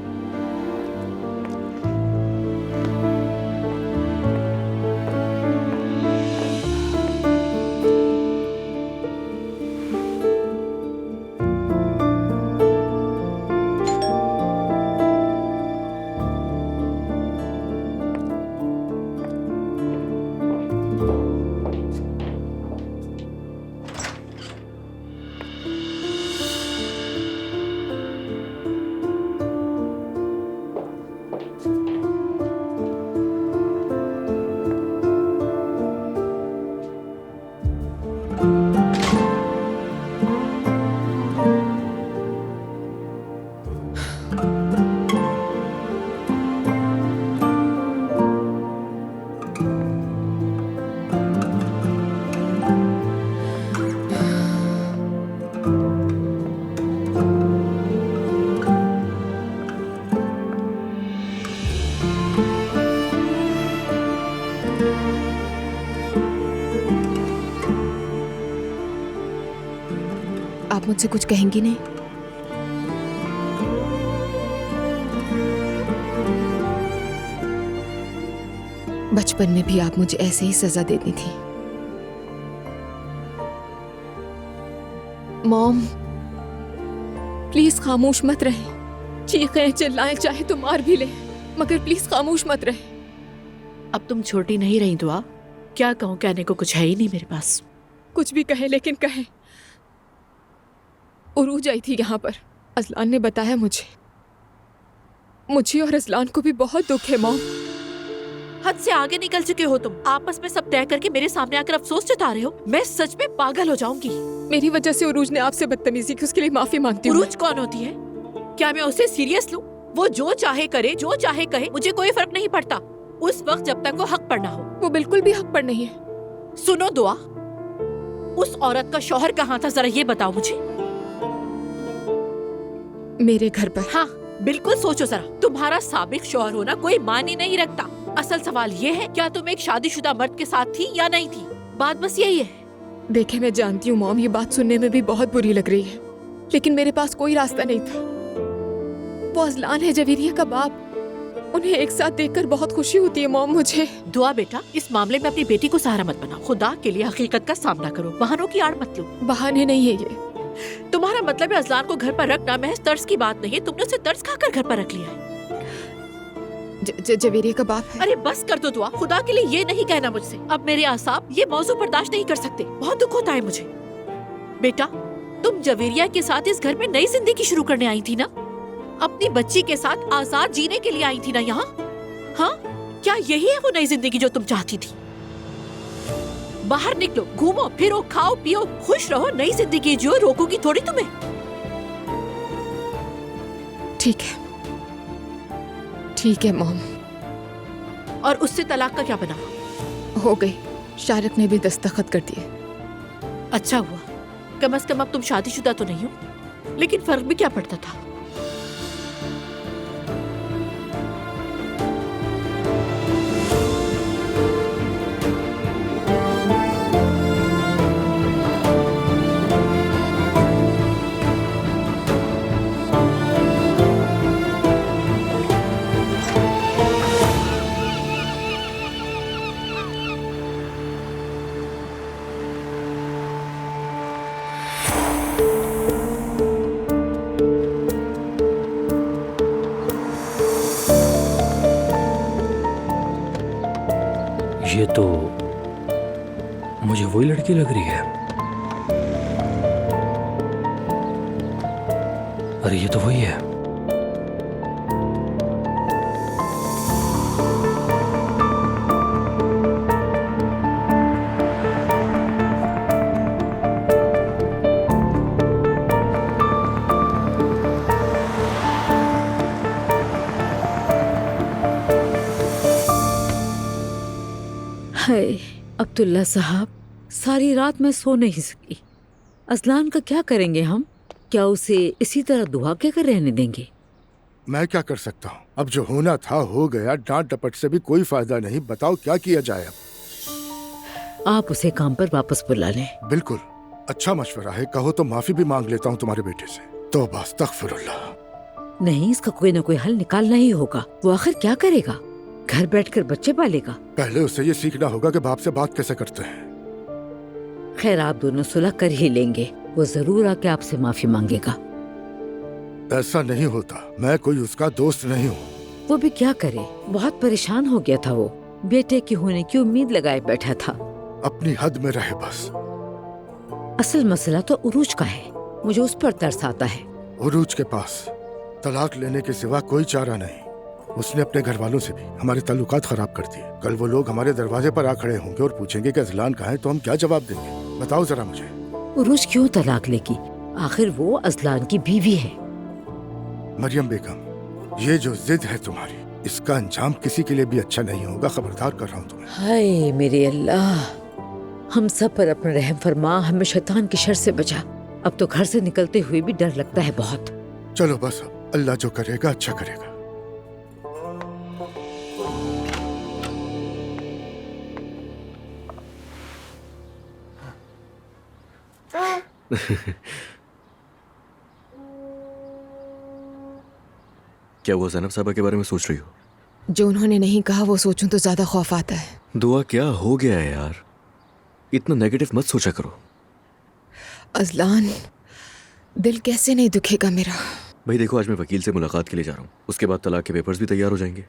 आप मुझसे कुछ कहेंगी नहीं? बचपन में भी आप मुझे ऐसे ही सजा देती थी। मॉम, प्लीज खामोश मत रहे। चीखें चिल्लाएं, चाहे तो मार भी ले, मगर प्लीज खामोश मत रहे। अब तुम छोटी नहीं रही दुआ। क्या कहूँ, कहने को कुछ है ही नहीं मेरे पास। कुछ भी कहे, लेकिन कहे। उरूज आई थी यहाँ पर। अजलान ने बताया मुझे और अजलान को भी बहुत दुख है मॉम। हद से आगे निकल चुके हो तुम। आपस में सब तय करके मेरे सामने आकर अफसोस जता रहे हो। मैं सच में पागल हो जाऊंगी। मेरी वजह से उरूज ने आपसे बदतमीजी की, उसके लिए माफी मांगती हूँ। उरूज कौन होती है? क्या मैं उसे सीरियस लूं? वो जो चाहे करे, जो चाहे कहे, मुझे कोई फर्क नहीं पड़ता उस वक्त जब तक वो हक पर ना हो। वो बिल्कुल भी हक पर नहीं है। सुनो दुआ, उस औरत का शौहर कहाँ था, जरा ये बताओ मुझे। मेरे घर पर। हाँ बिल्कुल, सोचो जरा। तुम्हारा साबिक शौहर होना कोई मायने नहीं रखता। असल सवाल ये है, क्या तुम एक शादीशुदा मर्द के साथ थी या नहीं थी? बात बस यही है। देखे, मैं जानती हूँ मॉम, ये बात सुनने में भी बहुत बुरी लग रही है, लेकिन मेरे पास कोई रास्ता नहीं था। वो अजलान है, जवेरिया का बाप। उन्हें एक साथ देखकर बहुत खुशी होती है मॉम मुझे। दुआ बेटा, इस मामले में अपनी बेटी को सहारा मत बनाओ। खुदा के लिए हकीकत का सामना करो, बहानों की आड़ मत लो। बहाने नहीं है ये। तुम्हारा मतलब है अजलान को घर पर रखना महज तर्स की बात नहीं है, तुमने उसे तर्स खाकर घर पर रख लिया है। जवेरिया का बाप है। अरे बस कर दो दुआ, खुदा के लिए ये नहीं कहना मुझसे। अब मेरे आसाब ये मौजू बर्दाश्त नहीं कर सकते, बहुत दुख होता है मुझे। बेटा, तुम जवेरिया के साथ इस घर में नई जिंदगी शुरू करने आई थी ना? अपनी बच्ची के साथ आजाद जीने के लिए आई थी ना यहाँ? हाँ, क्या यही है वो नई जिंदगी जो तुम चाहती थी? बाहर निकलो, घूमो फिरो, खाओ पियो, खुश रहो, नई जिंदगी जियो, रोकोगी थोड़ी तुम्हें। ठीक है मॉम। और उससे तलाक का क्या बना? हो गई, शारिक ने भी दस्तखत कर दिए। अच्छा हुआ, कम से कम अब तुम शादीशुदा तो नहीं हो। लेकिन फर्क भी क्या पड़ता था? ये तो मुझे वही लड़की लग रही है। अरे ये तो वही है। हाय अब्दुल्ला साहब, सारी रात मैं सो नहीं सकी। अजलान का क्या करेंगे हम? क्या उसे इसी तरह दुआ के कर रहने देंगे? मैं क्या कर सकता हूँ? अब जो होना था हो गया, डांट डपट से भी कोई फायदा नहीं। बताओ क्या किया जाए अब? आप उसे काम पर वापस बुला लें। बिल्कुल, अच्छा मशवरा है। कहो तो माफी भी मांग लेता हूँ तुम्हारे बेटे से। तौबा अस्तगफिरुल्लाह। नहीं, इसका कोई ना कोई हल निकालना ही होगा। वो आखिर क्या करेगा? घर बैठकर बच्चे पालेगा? पहले उसे ये सीखना होगा कि बाप से बात कैसे करते हैं। खैर, आप दोनों सुलह कर ही लेंगे। वो जरूर आके आपसे माफी मांगेगा। ऐसा नहीं होता, मैं कोई उसका दोस्त नहीं हूँ। वो भी क्या करे, बहुत परेशान हो गया था। वो बेटे की होने की उम्मीद लगाए बैठा था। अपनी हद में रहे बस। असल मसला तो उरूज का है। मुझे उस पर तरस आता है। उरूज के पास तलाक लेने के सिवा कोई चारा नहीं। उसने अपने घर वालों से भी हमारे ताल्लुकात खराब कर दिए। कल वो लोग हमारे दरवाजे पर आ खड़े होंगे और पूछेंगे कि अजलान कहाँ है, तो हम क्या जवाब देंगे? बताओ जरा मुझे। उरूज क्यों तलाक लेगी? आखिर वो अजलान की बीवी है। मरियम बेगम, ये जो जिद है तुम्हारी, इसका अंजाम किसी के लिए भी अच्छा नहीं होगा। खबरदार कर रहा हूँ तुम्हें। हाय मेरे अल्लाह, हम सब पर अपना रहम फरमा, हमें शैतान की शर से बचा। अब तो घर से निकलते हुए भी डर लगता है बहुत। चलो बस, अब अल्लाह जो करेगा अच्छा करेगा। क्या वो ज़ैनब साहबा के बारे में सोच रही हो? जो उन्होंने नहीं कहा वो सोचूं तो ज्यादा खौफ आता है। दुआ क्या हो गया है यार, इतना नेगेटिव मत सोचा करो। अजलान, दिल कैसे नहीं दुखेगा मेरा। भाई देखो, आज मैं वकील से मुलाकात के लिए जा रहा हूँ। उसके बाद तलाक के पेपर्स भी तैयार हो जाएंगे।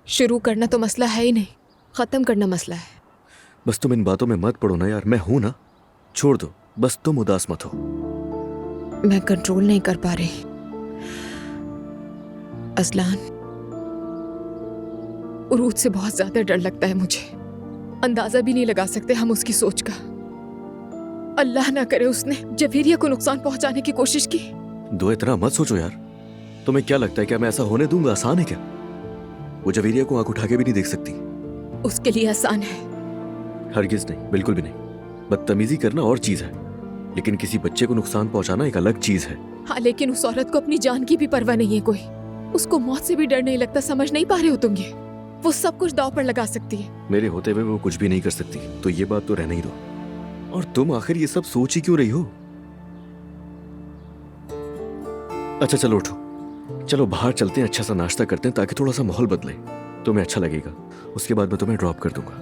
शुरू करना तो मसला है ही नहीं, खत्म करना मसला है। बस तुम इन बातों में मत पड़ो ना यार, मैं हूं ना। छोड़ दो, बस तुम उदास मत हो। मैं कंट्रोल नहीं कर पा रही। अजलान, उरूज से बहुत ज्यादा डर लगता है मुझे। अंदाजा भी नहीं लगा सकते हम उसकी सोच का। अल्लाह ना करे उसने जवेरिया को नुकसान पहुंचाने की कोशिश की। दो इतना मत सोचो यार। तुम्हें क्या लगता है क्या मैं ऐसा होने दूंगा? आसान है क्या? वो जवेरिया को आंख उठा के भी नहीं देख सकती। उसके लिए आसान है? हरगिज नहीं, बिल्कुल भी नहीं। बदतमीजी करना और चीज है, लेकिन किसी बच्चे को नुकसान पहुंचाना एक अलग चीज है। हाँ, लेकिन उस औरत को अपनी जान की भी परवाह नहीं है कोई। उसको मौत से भी डर नहीं लगता। समझ नहीं पा रहे हो तुम? ये वो सब कुछ दांव पर लगा सकती है। मेरे होते हुए वो कुछ भी नहीं कर सकती, तो ये बात तो रहने ही दो। और तुम आखिर ये सब सोच ही क्यों रही हो? अच्छा चलो उठो, चलो बाहर चलते हैं, अच्छा सा नाश्ता करते हैं ताकि थोड़ा सा माहौल बदले, तुम्हें अच्छा लगेगा। उसके बाद मैं तुम्हें ड्रॉप कर दूंगा।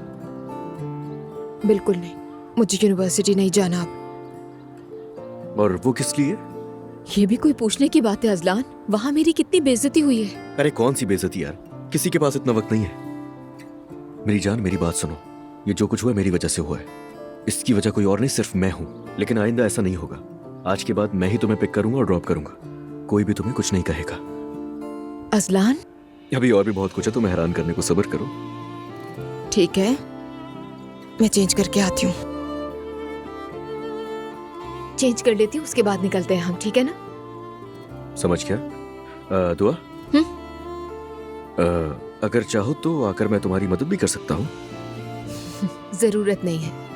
बिल्कुल नहीं, मुझे यूनिवर्सिटी नहीं जाना अब। और वो किस लिए? ये भी कोई पूछने की बात है अजलान? वहाँ मेरी कितनी बेइज्जती हुई है। अरे कौन सी बेइज्जती यार, किसी के पास इतना वक्त नहीं है। मेरी जान, मेरी बात सुनो, ये जो कुछ हुआ मेरी वजह से हुआ है। इसकी वजह कोई और नहीं, सिर्फ मैं हूँ। लेकिन आइंदा ऐसा नहीं होगा। आज के बाद मैं ही तुम्हें पिक करूंगा और ड्रॉप करूंगा। कोई भी तुम्हें कुछ नहीं कहेगा। अजलान, अभी और भी बहुत कुछ है, तुम्हें हैरान करने को, सब्र करो। ठीक है, मैं चेंज करके आती हूँ। चेंज कर लेती हूँ, उसके बाद निकलते हैं हम, ठीक है ना? समझ गया। दुआ, अगर चाहो तो आकर मैं तुम्हारी मदद भी कर सकता हूँ। जरूरत नहीं है।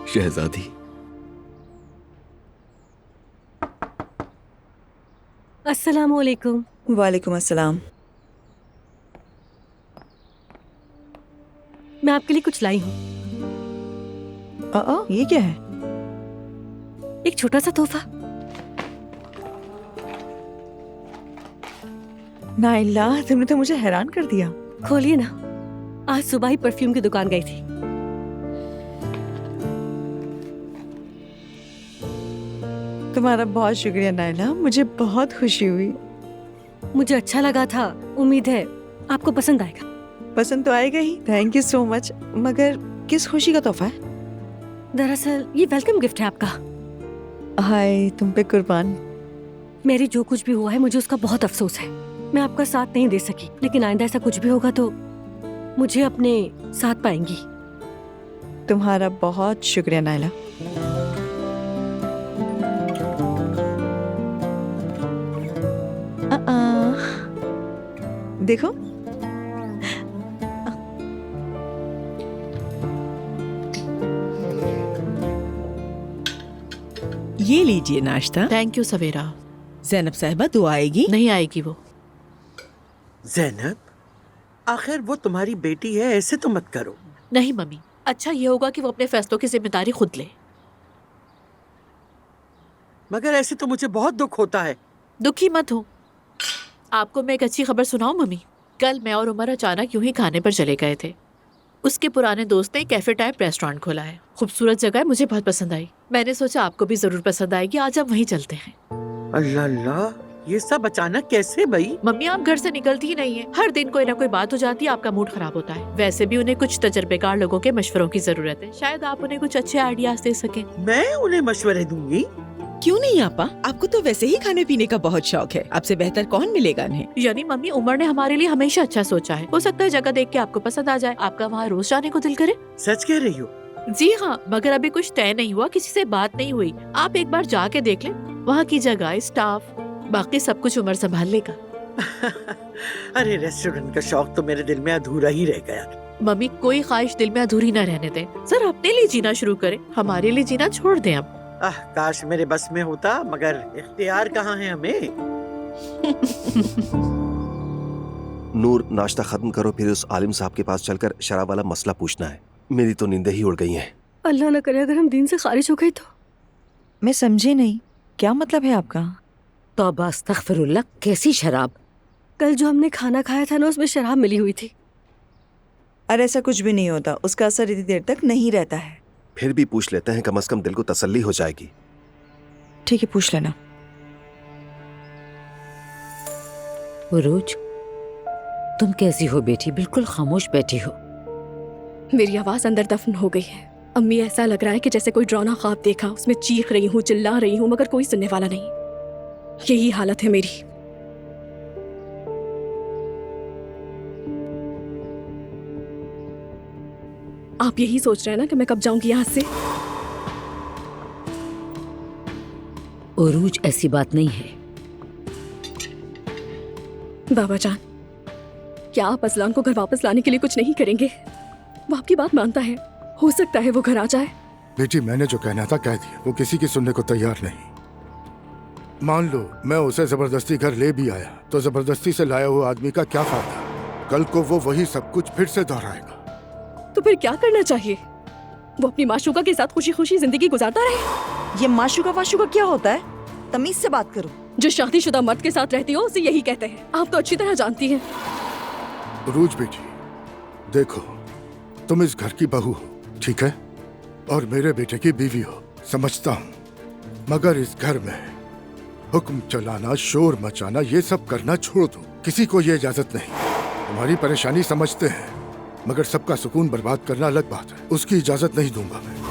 शहजादी, अस्सलामु अलैकुम। वालेकुम अस्सलाम। मैं आपके लिए कुछ लाई हूँ। ये क्या है? एक छोटा सा तोहफा। नाइला, तुमने तो मुझे हैरान कर दिया। खोलिए ना। आज सुबह ही परफ्यूम की दुकान गई थी। तुम्हारा बहुत शुक्रिया नाइला, मुझे बहुत खुशी हुई। मुझे अच्छा लगा था, उम्मीद है आपको पसंद आएगा। पसंद तो आएगा ही। Thank you so much. मगर किस खुशी का तोहफा है? दरअसल ये वेलकम गिफ्ट है आपका। हाय, तुम पे कुर्बान। मेरी जो कुछ भी हुआ है मुझे उसका बहुत अफसोस है। मैं आपका साथ नहीं दे सकी, लेकिन आइंदा ऐसा कुछ भी होगा तो मुझे अपने साथ पाएंगी। तुम्हारा बहुत शुक्रिया नाइला। देखो, ये लीजिए नाश्ता। थैंक यू सवेरा। जैनब साहिबा दुआ आएगी? नहीं आएगी वो। जैनब, आखिर वो तुम्हारी बेटी है, ऐसे तो मत करो। नहीं मम्मी, अच्छा ये होगा कि वो अपने फैसलों की जिम्मेदारी खुद ले। मगर ऐसे तो मुझे बहुत दुख होता है। दुखी मत हो। आपको मैं एक अच्छी खबर सुनाऊं मम्मी? कल मैं और उमर अचानक यूं ही खाने पर चले गए थे। उसके पुराने दोस्त ने कैफे टाइप रेस्टोरेंट खोला है। खूबसूरत जगह है, मुझे बहुत पसंद आई। मैंने सोचा आपको भी जरूर पसंद आएगी, आज हम वहीं चलते हैं। अल्लाह अल्लाह, ये सब अचानक कैसे भाई? मम्मी आप घर से निकलती ही नहीं है। हर दिन कोई ना कोई बात हो जाती है, आपका मूड खराब होता है। वैसे भी उन्हें कुछ तजर्बेकार लोगों के मशवरों की जरूरत है। शायद आप उन्हें कुछ अच्छे आइडियाज दे सकें। मैं उन्हें मशवरे दूंगी? क्यों नहीं आपा, आपको तो वैसे ही खाने पीने का बहुत शौक है। आपसे बेहतर कौन मिलेगा उन्हें? यानी मम्मी, उमर ने हमारे लिए हमेशा अच्छा सोचा है। हो सकता है जगह देख के आपको पसंद आ जाए, आपका वहाँ रोज जाने को दिल करे। सच कह रही हो? जी हाँ, मगर अभी कुछ तय नहीं हुआ, किसी से बात नहीं हुई। आप एक बार जाके देख लें, वहाँ की जगह, स्टाफ, बाकी सब कुछ उमर संभाल लेगा। अरे रेस्टोरेंट का शौक तो मेरे दिल में अधूरा ही रह गया। मम्मी, कोई ख्वाहिश दिल में अधूरी न रहने दें। सर अपने लिए जीना शुरू करें, हमारे लिए जीना छोड़ दें अब। काश मेरे बस में होता, मगर इख्तियार कहाँ है हमें। नूर, नाश्ता खत्म करो, फिर उस आलिम साहब के पास चलकर शराब वाला मसला पूछना है। मेरी तो नींदें ही उड़ गई हैं। अल्लाह न करे अगर हम दीन से खारिज हो गए तो। मैं समझी नहीं, क्या मतलब है आपका? तौबा अस्तगफिरुल्लाह, कैसी शराब? कल जो हमने खाना खाया था ना, उसमें शराब मिली हुई थी। अरे ऐसा कुछ भी नहीं होता, उसका असर इतनी देर तक नहीं रहता है। फिर भी पूछ लेते हैं, कम से कम दिल को तसल्ली हो जाएगी। ठीक है, पूछ लेना। उरूज, तुम कैसी हो बेटी? बिल्कुल खामोश बैठी हो। मेरी आवाज अंदर दफन हो गई है अम्मी। ऐसा लग रहा है कि जैसे कोई डरावना ख्वाब देखा, उसमें चीख रही हूँ, चिल्ला रही हूँ, मगर कोई सुनने वाला नहीं। यही हालत है मेरी। आप यही सोच रहे हैं ना कि मैं कब जाऊंगी यहाँ से? उरूज, ऐसी बात नहीं है। बाबा जान, क्या आप असलान को घर वापस लाने के लिए कुछ नहीं करेंगे? वो आपकी बात मानता है, हो सकता है वो घर आ जाए। बेटी, मैंने जो कहना था कह दिया। वो किसी की सुनने को तैयार नहीं। मान लो मैं उसे जबरदस्ती घर ले भी आया, तो जबरदस्ती से लाया हुआ आदमी का क्या फायदा? कल को वो वही सब कुछ फिर से दोहराएगा। तो फिर क्या करना चाहिए? वो अपनी माशूका के साथ खुशी खुशी जिंदगी गुजारता रहे। ये माशूका वाशूका क्या होता है? तमीज से बात करो। जो शादीशुदा मर्द के साथ रहती हो उसे यही कहते हैं। आप तो अच्छी तरह जानती हैं। उरूज बेटी, देखो, तुम इस घर की बहू हो, ठीक है, और मेरे बेटे की बीवी हो, समझता हूँ, मगर इस घर में हुक्म चलाना, शोर मचाना, ये सब करना छोड़ दो। किसी को ये इजाजत नहीं। तुम्हारी परेशानी समझते हैं, मगर सबका सुकून बर्बाद करना अलग बात है। उसकी इजाजत नहीं दूंगा मैं।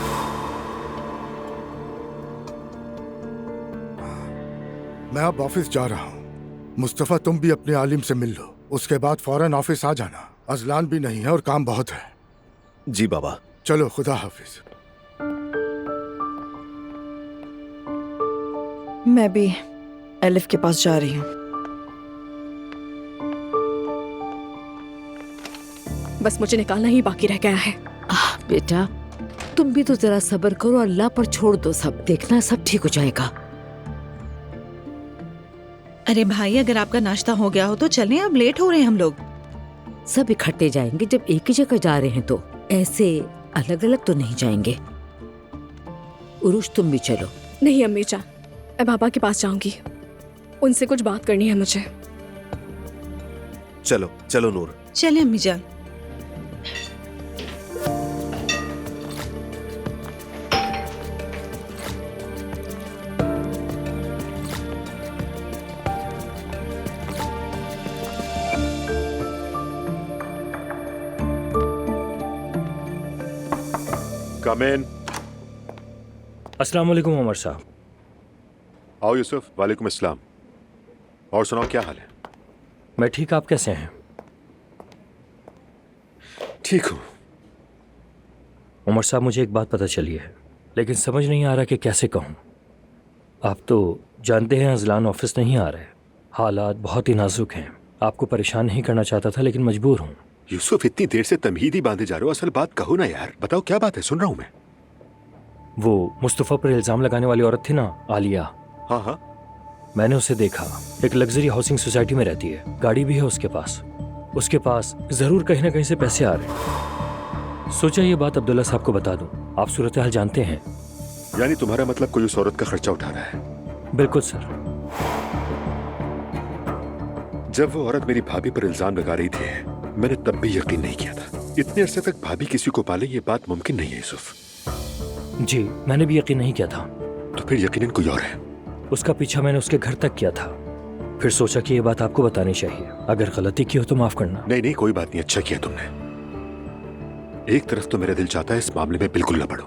मैं अब ऑफिस जा रहा हूँ। मुस्तफा, तुम भी अपने आलिम से मिल लो, उसके बाद फौरन ऑफिस आ जाना। अजलान भी नहीं है और काम बहुत है। जी बाबा। चलो, खुदा हाफिज। मैं भी एलिफ के पास जा रही हूँ। बस मुझे निकालना ही बाकी रह गया है। बेटा, तुम भी तो जरा सब्र करो, अल्लाह पर छोड़ दो सब। देखना सब ठीक हो जाएगा। अरे भाई, अगर आपका नाश्ता हो गया हो तो चलें, अब लेट हो रहे हैं हम लोग। सब इकट्ठे जाएंगे जब एक ही जगह जा रहे हैं तो, ऐसे अलग अलग तो नहीं जाएंगे। उरुश, तुम भी चलो। नहीं अम्मी जान, मैं पापा के पास जाऊंगी, उनसे कुछ बात करनी है मुझे। चलो चलो नूर। चले अम्मी जान। Come in. अस्सलाम वालेकुम उमर साहब। आओ यूसुफ। वालेकुम अस्सलाम। और सुनाओ, क्या हाल है? मैं ठीक, आप कैसे हैं? ठीक हूँ। उमर साहब, मुझे एक बात पता चली है, लेकिन समझ नहीं आ रहा कि कैसे कहूँ। आप तो जानते हैं अजलान ऑफिस नहीं आ रहे, हालात बहुत ही नाजुक हैं। आपको परेशान नहीं करना चाहता था, लेकिन मजबूर हूँ। यूसुफ, इतनी देर से तमहीद ही बांधे जा रहे हो, असल बात कहो ना यार। बताओ क्या बात है, सुन रहा हूँ मैं। वो मुस्तफ़ा पर इल्ज़ाम लगाने वाली औरत थी ना, आलिया। हाँ हाँ, मैंने उसे देखा। एक लग्जरी हाउसिंग सोसाइटी में रहती है, गाड़ी भी है उसके पास। उसके पास ज़रूर कहीं ना कहीं से पैसे आ रहे हैं। सोचा ये बात अब्दुल्ला साहब को बता दूं। आप सूरत हाल जानते हैं। यानी तुम्हारा मतलब कोई उस औरत का खर्चा उठा रहा है? बिल्कुल सर। जब वो औरत मेरी भाभी पर इल्जाम लगा रही थी, मैंने तब भी यकीन नहीं किया था। इतने अरसे तक भाभी किसी को पाले, ये बात मुमकिन नहीं है यूसुफ। जी, मैंने भी यकीन नहीं किया था। तो फिर यकीनन कोई और है। उसका पीछा मैंने उसके घर तक किया था, फिर सोचा कि ये बात आपको बतानी चाहिए। अगर गलती की हो तो माफ करना। नहीं नहीं, कोई बात नहीं, अच्छा किया तुमने। एक तरफ तो मेरा दिल चाहता है इस मामले में बिल्कुल न पड़ो,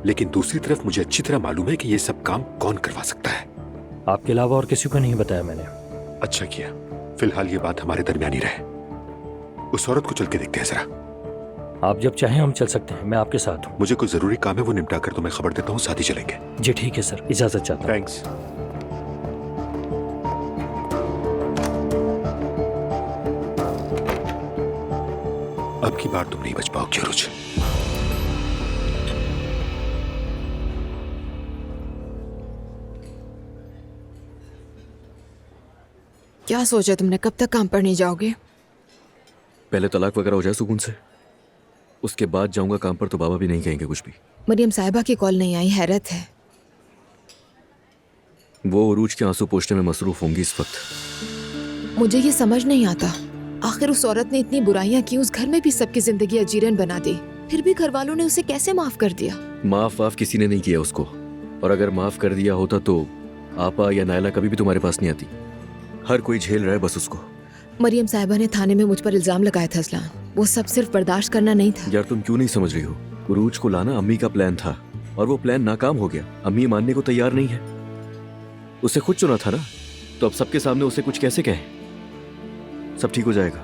लेकिन दूसरी तरफ मुझे अच्छी तरह मालूम है कि ये सब काम कौन करवा सकता है। आपके अलावा और किसी को नहीं बताया मैंने। अच्छा किया। फिलहाल ये बात हमारे दरमियान ही रहे। उस औरत को चल के देखते हैं जरा। आप जब चाहें हम चल सकते हैं, मैं आपके साथ हूँ। मुझे कोई जरूरी काम है, वो निपटा कर तो मैं खबर देता हूँ, साथ ही चलेंगे। जी ठीक है सर, इजाजत चाहता हूँ। थैंक्स। अब की बार तुम नहीं बच पाओगे रुच। क्या सोचा तुमने, कब तक काम पर नहीं जाओगे? पहले तलाक वगैरह हो जाए सुकून से, उसके बाद जाऊंगा काम पर। तो बाबा भी नहीं कहेंगे कुछ भी। मरियम साहिबा की कॉल नहीं आई, हैरत है। वो उरूज के आंसू पोंछने में मसरूफ होंगी इस वक्त। मुझे ये समझ नहीं आता, आखिर उस औरत ने इतनी बुराइयां की, उस घर में भी सबकी जिंदगी अजीरन बना दी, फिर भी घर वालों ने उसे कैसे माफ कर दिया? माफ वाफ किसी ने नहीं किया उसको, और अगर माफ कर दिया होता तो आपा या नायला कभी भी तुम्हारे पास नहीं आती। हर कोई झेल रहा है बस उसको। मरियम साहिबा ने थाने में मुझ पर इल्जाम लगाया था असलान, वो सब सिर्फ बर्दाश्त करना नहीं था। यार तुम क्यों नहीं समझ रही हो? उरूज को लाना अम्मी का प्लान था, और वो प्लान नाकाम हो गया। अम्मी मानने को तैयार नहीं है। उसे खुद चुना था ना, तो अब सबके सामने उसे कुछ कैसे कहें? सब ठीक हो जाएगा,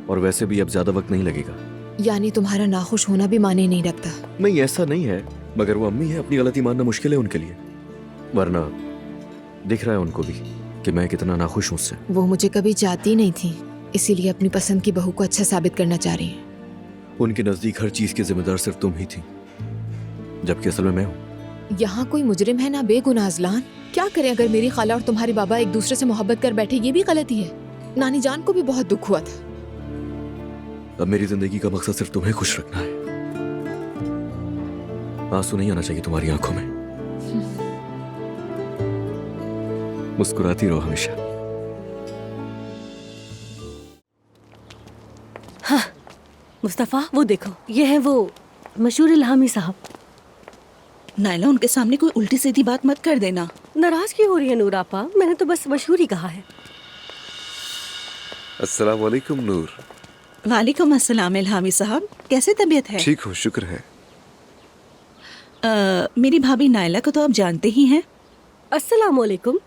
और वैसे भी अब ज्यादा वक्त नहीं लगेगा। यानी तुम्हारा नाखुश होना भी माने नहीं रखता? नहीं, ऐसा नहीं है, मगर वो अम्मी है, अपनी गलती मानना मुश्किल है उनके लिए। वरना दिख रहा है उनको भी कि मैं कितना नाखुश हूं उससे। वो मुझे कभी चाहती नहीं थी, इसीलिए अपनी पसंद की बहू को अच्छा साबित करना चाह रही है। उनके नजदीक हर चीज की जिम्मेदार सिर्फ तुम ही थी, जबकि असल में मैं हूँ। यहाँ कोई मुजरिम है ना बेगुनाह अजलान। क्या करें अगर मेरी खाला और तुम्हारे बाबा एक दूसरे से मोहब्बत कर बैठे, ये भी गलती है। नानी जान को भी बहुत दुख हुआ था। अब मेरी जिंदगी का मकसद सिर्फ तुम्हें खुश रखना है। आंसू नहीं आना चाहिए तुम्हारी आंखों में। मुस्कुराती रहो हमेशा। हाँ मुस्तफ़ा, वो देखो, ये है वो मशहूर इल्हामी साहब। नायला, उनके सामने कोई उल्टी सीधी बात मत कर देना। नाराज क्यों हो रही है नूर आपा? मैंने तो बस मशहूर ही कहा है। अस्सलाम वालेकुम नूर। वालेकुम अस्सलाम इल्हामी साहब, कैसे तबीयत है? ठीक हूँ, शुक्र है। मेरी भाभी नायला को तो आप जानते ही हैं। अस्सलाम वालेकुम।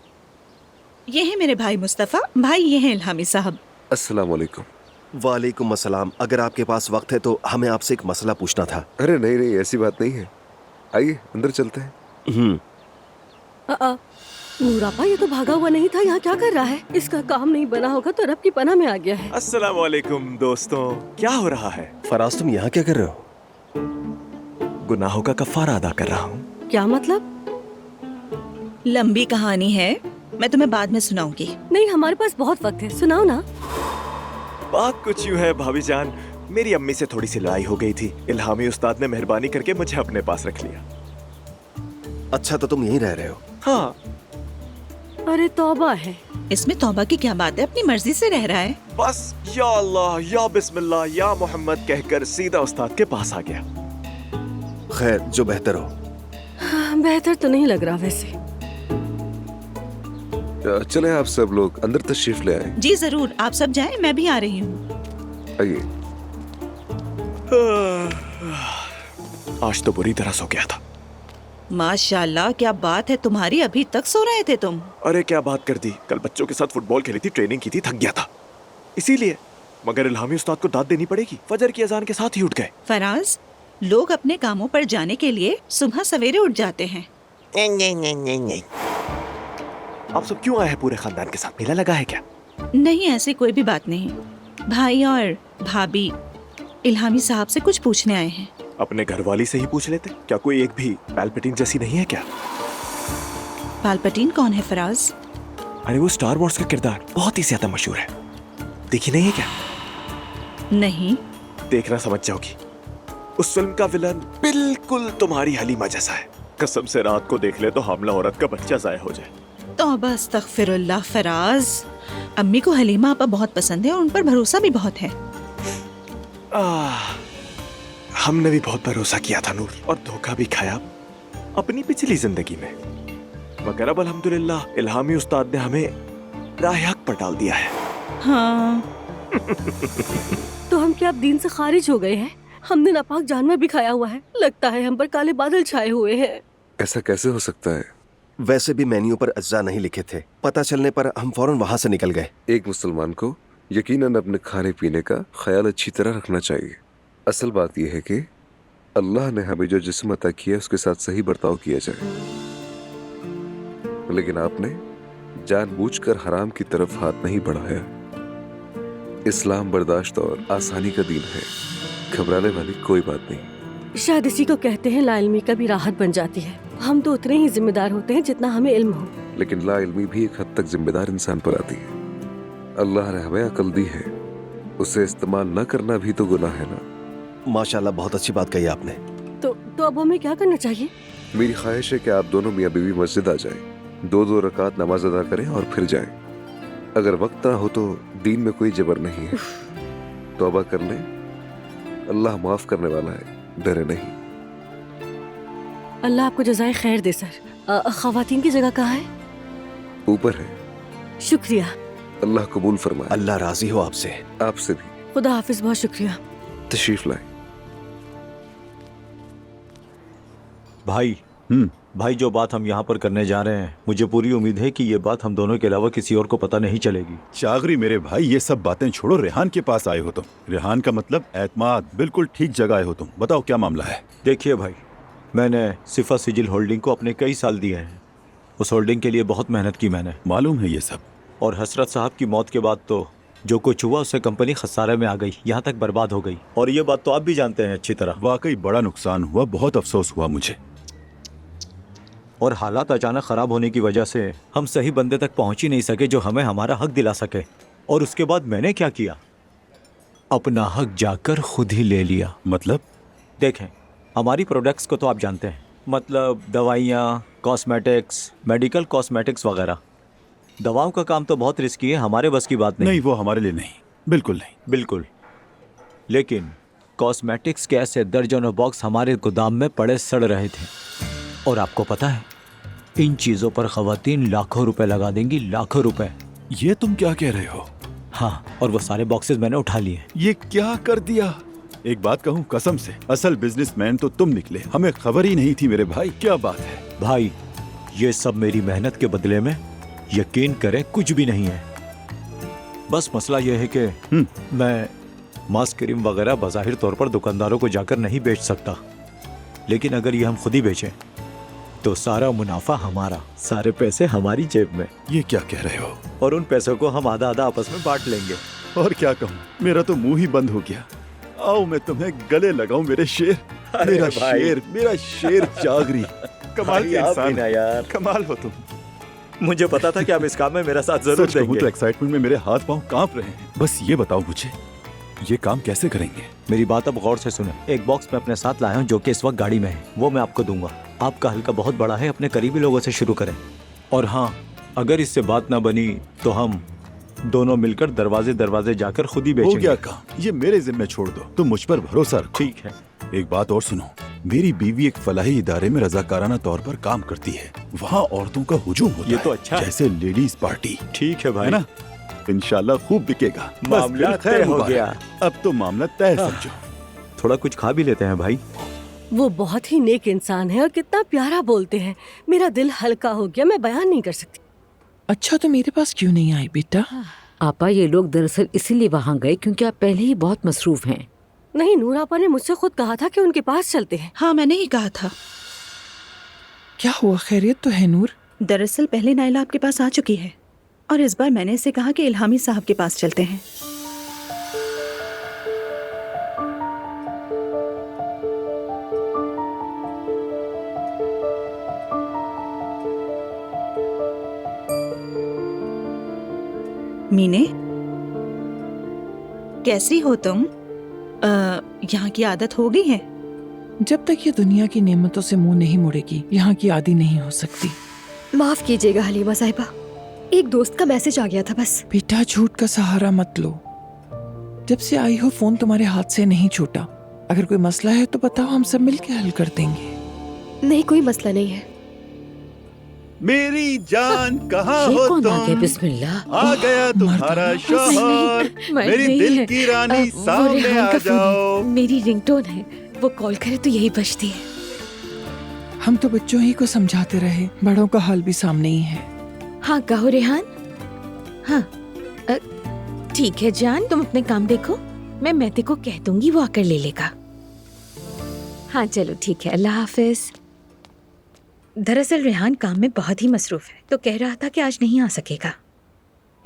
ये है मेरे भाई मुस्तफ़ा, भाई ये हैं इल्हामी साहब। अस्सलाम वालेकुम। वालेकुम अस्सलाम। अगर आपके पास वक्त है तो हमें आपसे एक मसला पूछना था। अरे नहीं नहीं, ऐसी बात नहीं है, आइए अंदर चलते हैं। नूर आपा, ये तो भागा हुआ नहीं था, यहाँ क्या कर रहा है? इसका काम नहीं बना होगा तो रब की पनाह में आ गया है। अस्सलाम वालेकुम दोस्तों, क्या हो रहा है? फराज, तुम यहाँ क्या कर रहे हो? गुनाहों का कफ़ारा अदा कर रहा हूँ। क्या मतलब? लंबी कहानी है, मैं तुम्हें बाद में सुनाऊंगी। नहीं, हमारे पास बहुत वक्त है, सुनाओ ना। बात कुछ यूँ है भाभी जान, मेरी अम्मी से थोड़ी सी लड़ाई हो गई थी। इल्हामी उस्ताद ने मेहरबानी करके मुझे अपने पास रख लिया। अच्छा, तो तुम यहीं रह रहे हो? हाँ। अरे तौबा है। इसमें तौबा की क्या बात है, अपनी मर्जी से रह रहा है। बस या अल्लाह या बिस्मिल्लाह या मोहम्मद कहकर सीधा उस्ताद के पास आ गया। खैर, जो बेहतर हो। हाँ, बेहतर तो नहीं लग रहा वैसे। चले आप सब लोग अंदर तशरीफ ले आए। जी जरूर, आप सब जाएं, मैं भी आ रही हूँ। आइए। आज तो बुरी तरह सो गया था। माशाल्लाह, क्या बात है तुम्हारी, अभी तक सो रहे थे तुम? अरे क्या बात कर दी, कल बच्चों के साथ फुटबॉल खेली थी, ट्रेनिंग की थी, थक गया था इसीलिए। मगर इल्हामी उस्ताद को दाद देनी पड़ेगी, फजर की अजान के साथ ही उठ गए। फराज, लोग अपने कामों पर जाने के लिए सुबह सवेरे उठ जाते हैं। आप सब क्यों आए हैं पूरे खानदान के साथ? मेला लगा है क्या? नहीं, ऐसी कोई भी बात नहीं। भाई और भाभी इल्हामी साहब से कुछ पूछने आए हैं। अपने घरवाली से ही पूछ लेते, क्या कोई एक भी पाल्पटीन जैसी नहीं है क्या? पाल्पटीन कौन है फराज? अरे वो स्टार वॉर्स का किरदार बहुत ही ज्यादा मशहूर है, देखी नहीं है क्या? नहीं। देखना समझ जाओगी। उस फिल्म का विलन बिल्कुल तुम्हारी हलीमा जैसा है। कसम से रात को देख ले तो हामला औरत का बच्चा जाया हो जाए। तौबा अस्तगफिरुल्लाह फराज, अम्मी को हलीमा आपा बहुत पसंद है और उन पर भरोसा भी बहुत है। हमने भी बहुत भरोसा किया था नूर, और धोखा भी खाया अपनी पिछली जिंदगी में। मगर अब अल्हम्दुलिल्लाह इल्हामी उस्ताद ने हमें राह हक पर डाल दिया है। हाँ। तो हम क्या अब दीन से खारिज हो गए हैं? हमने नापाक जानवर भी खाया हुआ है, लगता है हम पर काले बादल छाए हुए हैं। ऐसा कैसे हो सकता है? वैसे भी मेन्यू पर अज्जा नहीं लिखे थे, पता चलने पर हम फौरन वहाँ से निकल गए। एक मुसलमान को यकीनन अपने खाने पीने का ख्याल अच्छी तरह रखना चाहिए। असल बात यह है कि अल्लाह ने हमें जो जिस्म अता किया उसके साथ सही बर्ताव किया जाए, लेकिन आपने जानबूझकर हराम की तरफ हाथ नहीं बढ़ाया। इस्लाम बर्दाश्त और आसानी का दीन है, घबराने वाली कोई बात नहीं। शायद इसी को कहते हैं लाइल्मी का भी राहत बन जाती है। हम तो उतने ही जिम्मेदार होते हैं जितना हमें इल्म हो। लेकिन ला इल्मी भी एक हद तक जिम्मेदार इंसान पर आती है। अल्लाह ने हमें अकल दी है, उसे इस्तेमाल न करना भी तो गुनाह है ना। माशाल्लाह, बहुत अच्छी बात कही आपने। तो अब हमें क्या करना चाहिए? मेरी ख्वाहिश है कि आप दोनों मियाँ बीवी मस्जिद आ जाएं, 2-2 रकात नमाज अदा करें और फिर जाएं। अगर वक्त ना हो तो दीन में कोई जबर नहीं है, तौबा कर लें, अल्लाह माफ करने वाला है, डरे नहीं। अल्लाह आपको जज़ाए खैर दे सर। ख़वातीन की जगह कहाँ है? ऊपर है। शुक्रिया। अल्लाह कबूल फरमाए। अल्लाह राजी हो आपसे। आपसे भी। खुदा हाफिज, बहुत शुक्रिया। तशरीफ लाए। भाई जो बात हम यहाँ पर करने जा रहे हैं, मुझे पूरी उम्मीद है कि ये बात हम दोनों के अलावा किसी और को पता नहीं चलेगी। चागरी मेरे भाई, ये सब बातें छोड़ो, रेहान के पास आए हो तुम। रेहान का मतलब एतमाद, बिल्कुल ठीक जगह आए हो तुम। बताओ क्या मामला है? देखिए भाई, मैंने सिफा सिजिल होल्डिंग को अपने कई साल दिए हैं। उस होल्डिंग के लिए बहुत मेहनत की मैंने। मालूम है ये सब। और हसरत साहब की मौत के बाद तो जो कुछ हुआ उससे कंपनी खसारे में आ गई, यहाँ तक बर्बाद हो गई। और ये बात तो आप भी जानते हैं अच्छी तरह। वाकई बड़ा नुकसान हुआ, बहुत अफसोस हुआ मुझे। और हालात अचानक ख़राब होने की वजह से हम सही बंदे तक पहुँच ही नहीं सके जो हमें हमारा हक दिला सके। और उसके बाद मैंने क्या किया, अपना हक जाकर खुद ही ले लिया। मतलब? देखें, हमारी प्रोडक्ट्स को तो आप जानते हैं, मतलब दवाइयाँ, कॉस्मेटिक्स, मेडिकल कॉस्मेटिक्स वगैरह। दवाओं का काम तो बहुत रिस्की है, हमारे बस की बात नहीं। नहीं, वो हमारे लिए नहीं, बिल्कुल नहीं। बिल्कुल। लेकिन कॉस्मेटिक्स के ऐसे दर्जनों बॉक्स हमारे गोदाम में पड़े सड़ रहे थे, और आपको पता है इन चीज़ों पर ख़वातीन लाखों रुपए लगा देंगी, लाखों रुपए। ये तुम क्या कह रहे हो? हाँ, और वो सारे बॉक्सेस मैंने उठा लिए। ये क्या कर दिया? एक बात कहूँ कसम से, असल बिजनेसमैन तो तुम निकले, हमें खबर ही नहीं थी मेरे भाई। क्या बात है भाई, ये सब मेरी मेहनत के बदले में, यकीन करें कुछ भी नहीं है। बस मसला यह है कि मैं मास्क क्रीम वगैरह बज़ाहिर तौर पर दुकानदारों को जाकर नहीं बेच सकता, लेकिन अगर ये हम खुद ही बेचें तो सारा मुनाफा हमारा, सारे पैसे हमारी जेब में। ये क्या कह रहे हो? और उन पैसों को हम आधा आधा आपस में बांट लेंगे। और क्या कहूँ, मेरा तो मुंह ही बंद हो गया। आओ मैं तुम्हें गले लगाऊं मेरे शेर, मेरा शेर, मेरा शेर जागरी। कमाल के इंसान यार, कमाल हो तुम। मुझे पता था कि आप इस काम में मेरा साथ जरूर देंगे। तो एक्साइटमेंट में मेरे हाथ पांव कांप रहे हैं। बस ये बताओ मुझे, ये काम कैसे करेंगे? मेरी बात अब गौर से सुने। एक बॉक्स मैं अपने साथ लाया हूँ जो कि इस वक्त गाड़ी में है, वो मैं आपको दूंगा। आपका हल्का बहुत बड़ा है, अपने करीबी लोगों से शुरू करें। और हाँ, अगर इससे बात ना बनी तो हम दोनों मिलकर दरवाजे दरवाजे जाकर खुद ही बेचेंगे। हो गया काम, ये मेरे जिम्मे छोड़ दो, तुम मुझ पर भरोसा रखो। ठीक है। एक बात और सुनो, मेरी बीवी एक फलाही इदारे में रजाकाराना तौर पर काम करती है। वहाँ औरतों का हुजूम होता है। ये तो अच्छा है। जैसे लेडीज पार्टी। ठीक है भाई, है ना? इंशाल्लाह खूब बिकेगा। मामला तय हो गया। अब तो मामला तय समझो। थोड़ा कुछ खा भी लेते हैं भाई। वो बहुत ही नेक इंसान है और कितना प्यारा बोलते हैं। मेरा दिल हल्का हो गया, मैं बयान नहीं कर सकती। अच्छा, तो मेरे पास क्यों नहीं आई बेटा? आपा, ये लोग दरअसल इसीलिए वहाँ गए क्योंकि आप पहले ही बहुत मसरूफ हैं। नहीं, नूर आपा ने मुझसे खुद कहा था कि उनके पास चलते हैं। हाँ, मैंने ही कहा था। क्या हुआ, खैरियत तो है नूर? दरअसल पहले नाइला आपके पास आ चुकी है और इस बार मैंने इसे कहा कि इल्हामी साहब के पास चलते हैं। मीने, कैसी हो तुम? यहाँ की आदत हो गई है? जब तक ये दुनिया की नेमतों से मुंह नहीं मुड़ेगी, यहाँ की आदी नहीं हो सकती। माफ कीजिएगा हलीमा साहिबा, एक दोस्त का मैसेज आ गया था बस। बेटा, झूठ का सहारा मत लो। जब से आई हो फोन तुम्हारे हाथ से नहीं छूटा। अगर कोई मसला है तो बताओ, हम सब मिलके हल कर देंगे। नहीं, कोई मसला नहीं है। मेरी जान कहाँ हो कौन तुम? आ गया? बिस्मिल्लाह। आ गया तुम्हारा शौहर, मेरी दिल की रानी, सामने आ जाओ। मेरी रिंगटोन है, वो कॉल करे तो यही बजती है। हम तो बच्चों ही को समझाते रहे, बड़ों का हाल भी सामने ही है। हाँ कहो रेहान। हाँ ठीक है जान, तुम अपने काम देखो, मैं मेहती को कह दूंगी, वो आकर ले लेगा। हाँ चलो ठीक है, अल्लाह हाफिज। दरअसल रेहान काम में बहुत ही मसरूफ है, तो कह रहा था कि आज नहीं आ सकेगा।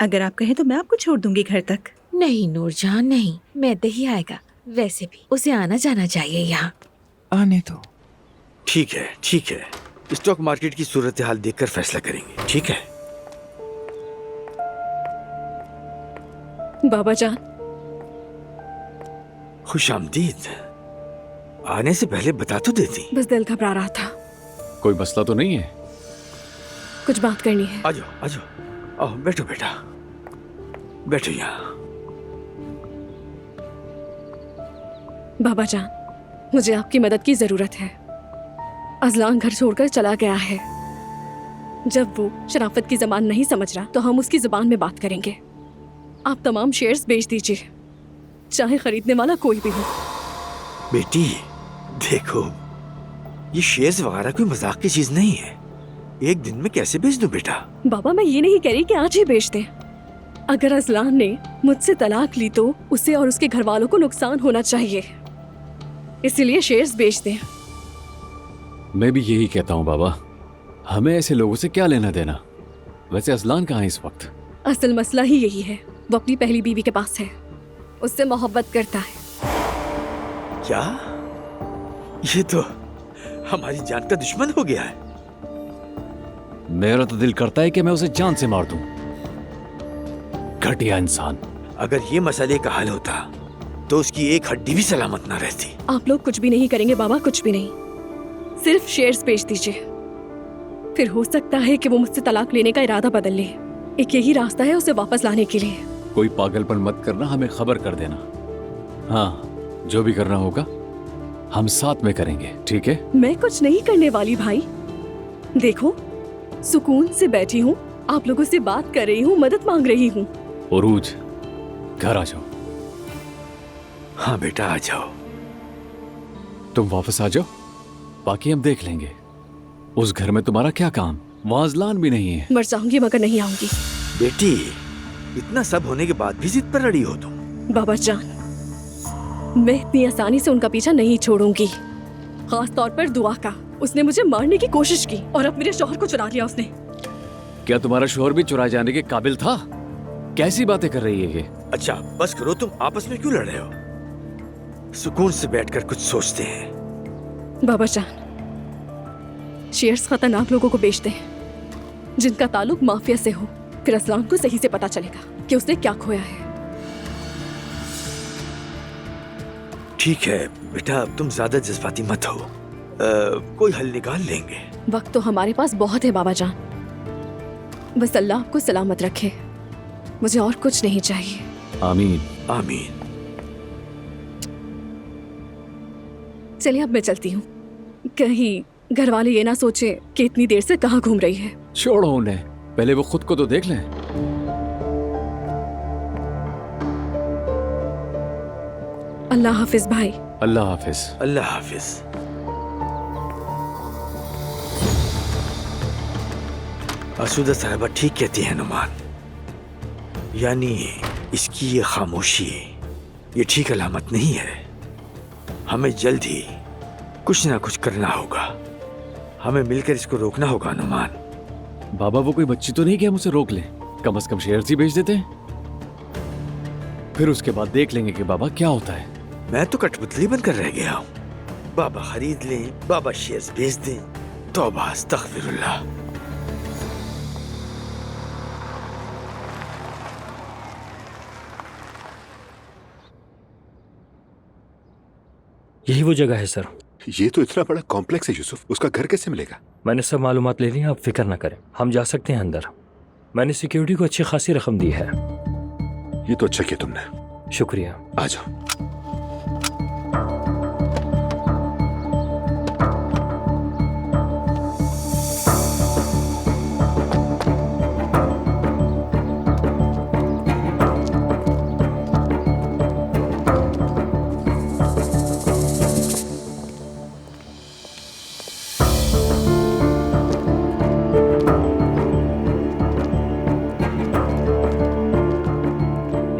अगर आप कहें तो मैं आपको छोड़ दूंगी घर तक। नहीं नूरजान नहीं, मेहती ही आएगा। वैसे भी उसे आना जाना चाहिए यहाँ। आने दो। ठीक है ठीक है, स्टॉक मार्केट की सूरत हाल देखकर फैसला करेंगे, ठीक है? बाबा जान। खुशामदीद। आने से पहले बता तो देती। बस दिल घबरा रहा था। कोई मसला तो नहीं है? कुछ बात करनी है। आ जाओ आ जाओ, आओ बैठो बेटा, बैठो यहाँ। बाबा जान, मुझे आपकी मदद की जरूरत है। अजलान घर छोड़कर चला गया है। जब वो शराफत की जबान नहीं समझ रहा तो हम उसकी जबान में बात करेंगे। आप तमाम शेयर्स बेच दीजिए, चाहे खरीदने वाला कोई भी हो। बेटी देखो, ये शेयर्स वगैरह कोई मजाक की चीज नहीं है। एक दिन में कैसे बेच दूं बेटा? बाबा मैं ये नहीं कह रही कि आज ही बेच दें। अगर अजलान ने मुझसे तलाक ली तो उसे और उसके घर वालों को नुकसान होना चाहिए, इसीलिए शेयर्स बेच दें। मैं भी यही कहता हूँ बाबा, हमें ऐसे लोगों से क्या लेना देना। वैसे अजलान कहाँ है इस वक्त? असल मसला ही यही है, वो अपनी पहली बीवी के पास है, उससे मोहब्बत करता है। क्या? ये तो हमारी जान का दुश्मन हो गया है। मेरा तो दिल करता है कि मैं उसे जान से मार दूं। घटिया इंसान। अगर ये मसले का हल होता तो उसकी एक हड्डी भी सलामत ना रहती। आप लोग कुछ भी नहीं करेंगे बाबा, कुछ भी नहीं। सिर्फ शेयर्स बेच दीजिए, फिर हो सकता है कि वो मुझसे तलाक लेने का इरादा बदल ले। एक यही रास्ता है उसे वापस लाने के लिए। कोई पागलपन मत करना, हमें खबर कर देना। हाँ, जो भी करना होगा हम साथ में करेंगे, ठीक है? मैं कुछ नहीं करने वाली भाई। देखो, सुकून से बैठी हूँ, आप लोगों से बात कर रही हूँ, मदद मांग रही हूँ। उरूज, घर आ जाओ। हाँ बेटा, आ जाओ। तुम वापस आ जाओ, बाकी हम देख लेंगे। उस घर में तुम्हारा क्या काम? वहाँ अज़लान भी नहीं है। मर जाऊंगी मगर नहीं आऊंगी। बेटी, इतना सब होने के बाद भी जिद पर अड़ी हो तुम। बाबा जान, मैं इतनी आसानी से उनका पीछा नहीं छोड़ूंगी, खास तौर पर दुआ का। उसने मुझे मारने की कोशिश की और अब मेरे शौहर को चुरा लिया उसने। क्या तुम्हारा शोहर भी चुराए जाने के काबिल था? कैसी बातें कर रही है ये? अच्छा बस करो, तुम आपस में क्यों लड़ रहे हो? सुकून से बैठकर कुछ सोचते हैं। बाबा जान, शेयर्स खतरनाक लोगों को बेचते हैं जिनका ताल्लुक माफिया से हो। फिर असलान को सही से पता चलेगा कि उसने क्या खोया है। ठीक है बेटा, तुम ज्यादा जज्बाती मत हो। कोई हल निकाल लेंगे। वक्त तो हमारे पास बहुत है बाबा जान, बस अल्लाह आपको सलामत रखे। मुझे और कुछ नहीं चाहिए। आमीन आमीन। चलिए अब मैं चलती हूँ, कहीं घर वाले ये ना सोचे कि इतनी देर से कहाँ घूम रही है। छोड़ो उन्हें, पहले वो खुद को तो देख लें। अल्लाह हाफिज भाई। अल्लाह हाफिज। अल्लाह हाफिज। आसूदा साहिबा ठीक कहती है नुमान, यानी इसकी ये खामोशी ये ठीक अलामत नहीं है। हमें जल्द ही कुछ ना कुछ करना होगा। हमें मिलकर इसको रोकना होगा नुमान। बाबा वो कोई बच्ची तो नहीं कि हम उसे रोक लें? कम से कम शेयर्स ही बेच देते हैं, फिर उसके बाद देख लेंगे कि बाबा क्या होता है। मैं तो कठपुतली बनकर रह गया हूँ। बाबा खरीद लें, बाबा शेयर्स बेच दें। तौबा अस्तगफिरुल्लाह। यही वो जगह है सर। ये तो इतना बड़ा कॉम्प्लेक्स है यूसुफ, उसका घर कैसे मिलेगा? मैंने सब मालूमात ले ली, आप फिक्र ना करें, हम जा सकते हैं अंदर। मैंने सिक्योरिटी को अच्छी खासी रकम दी है। ये तो अच्छा किया तुमने। शुक्रिया। आ जाओ।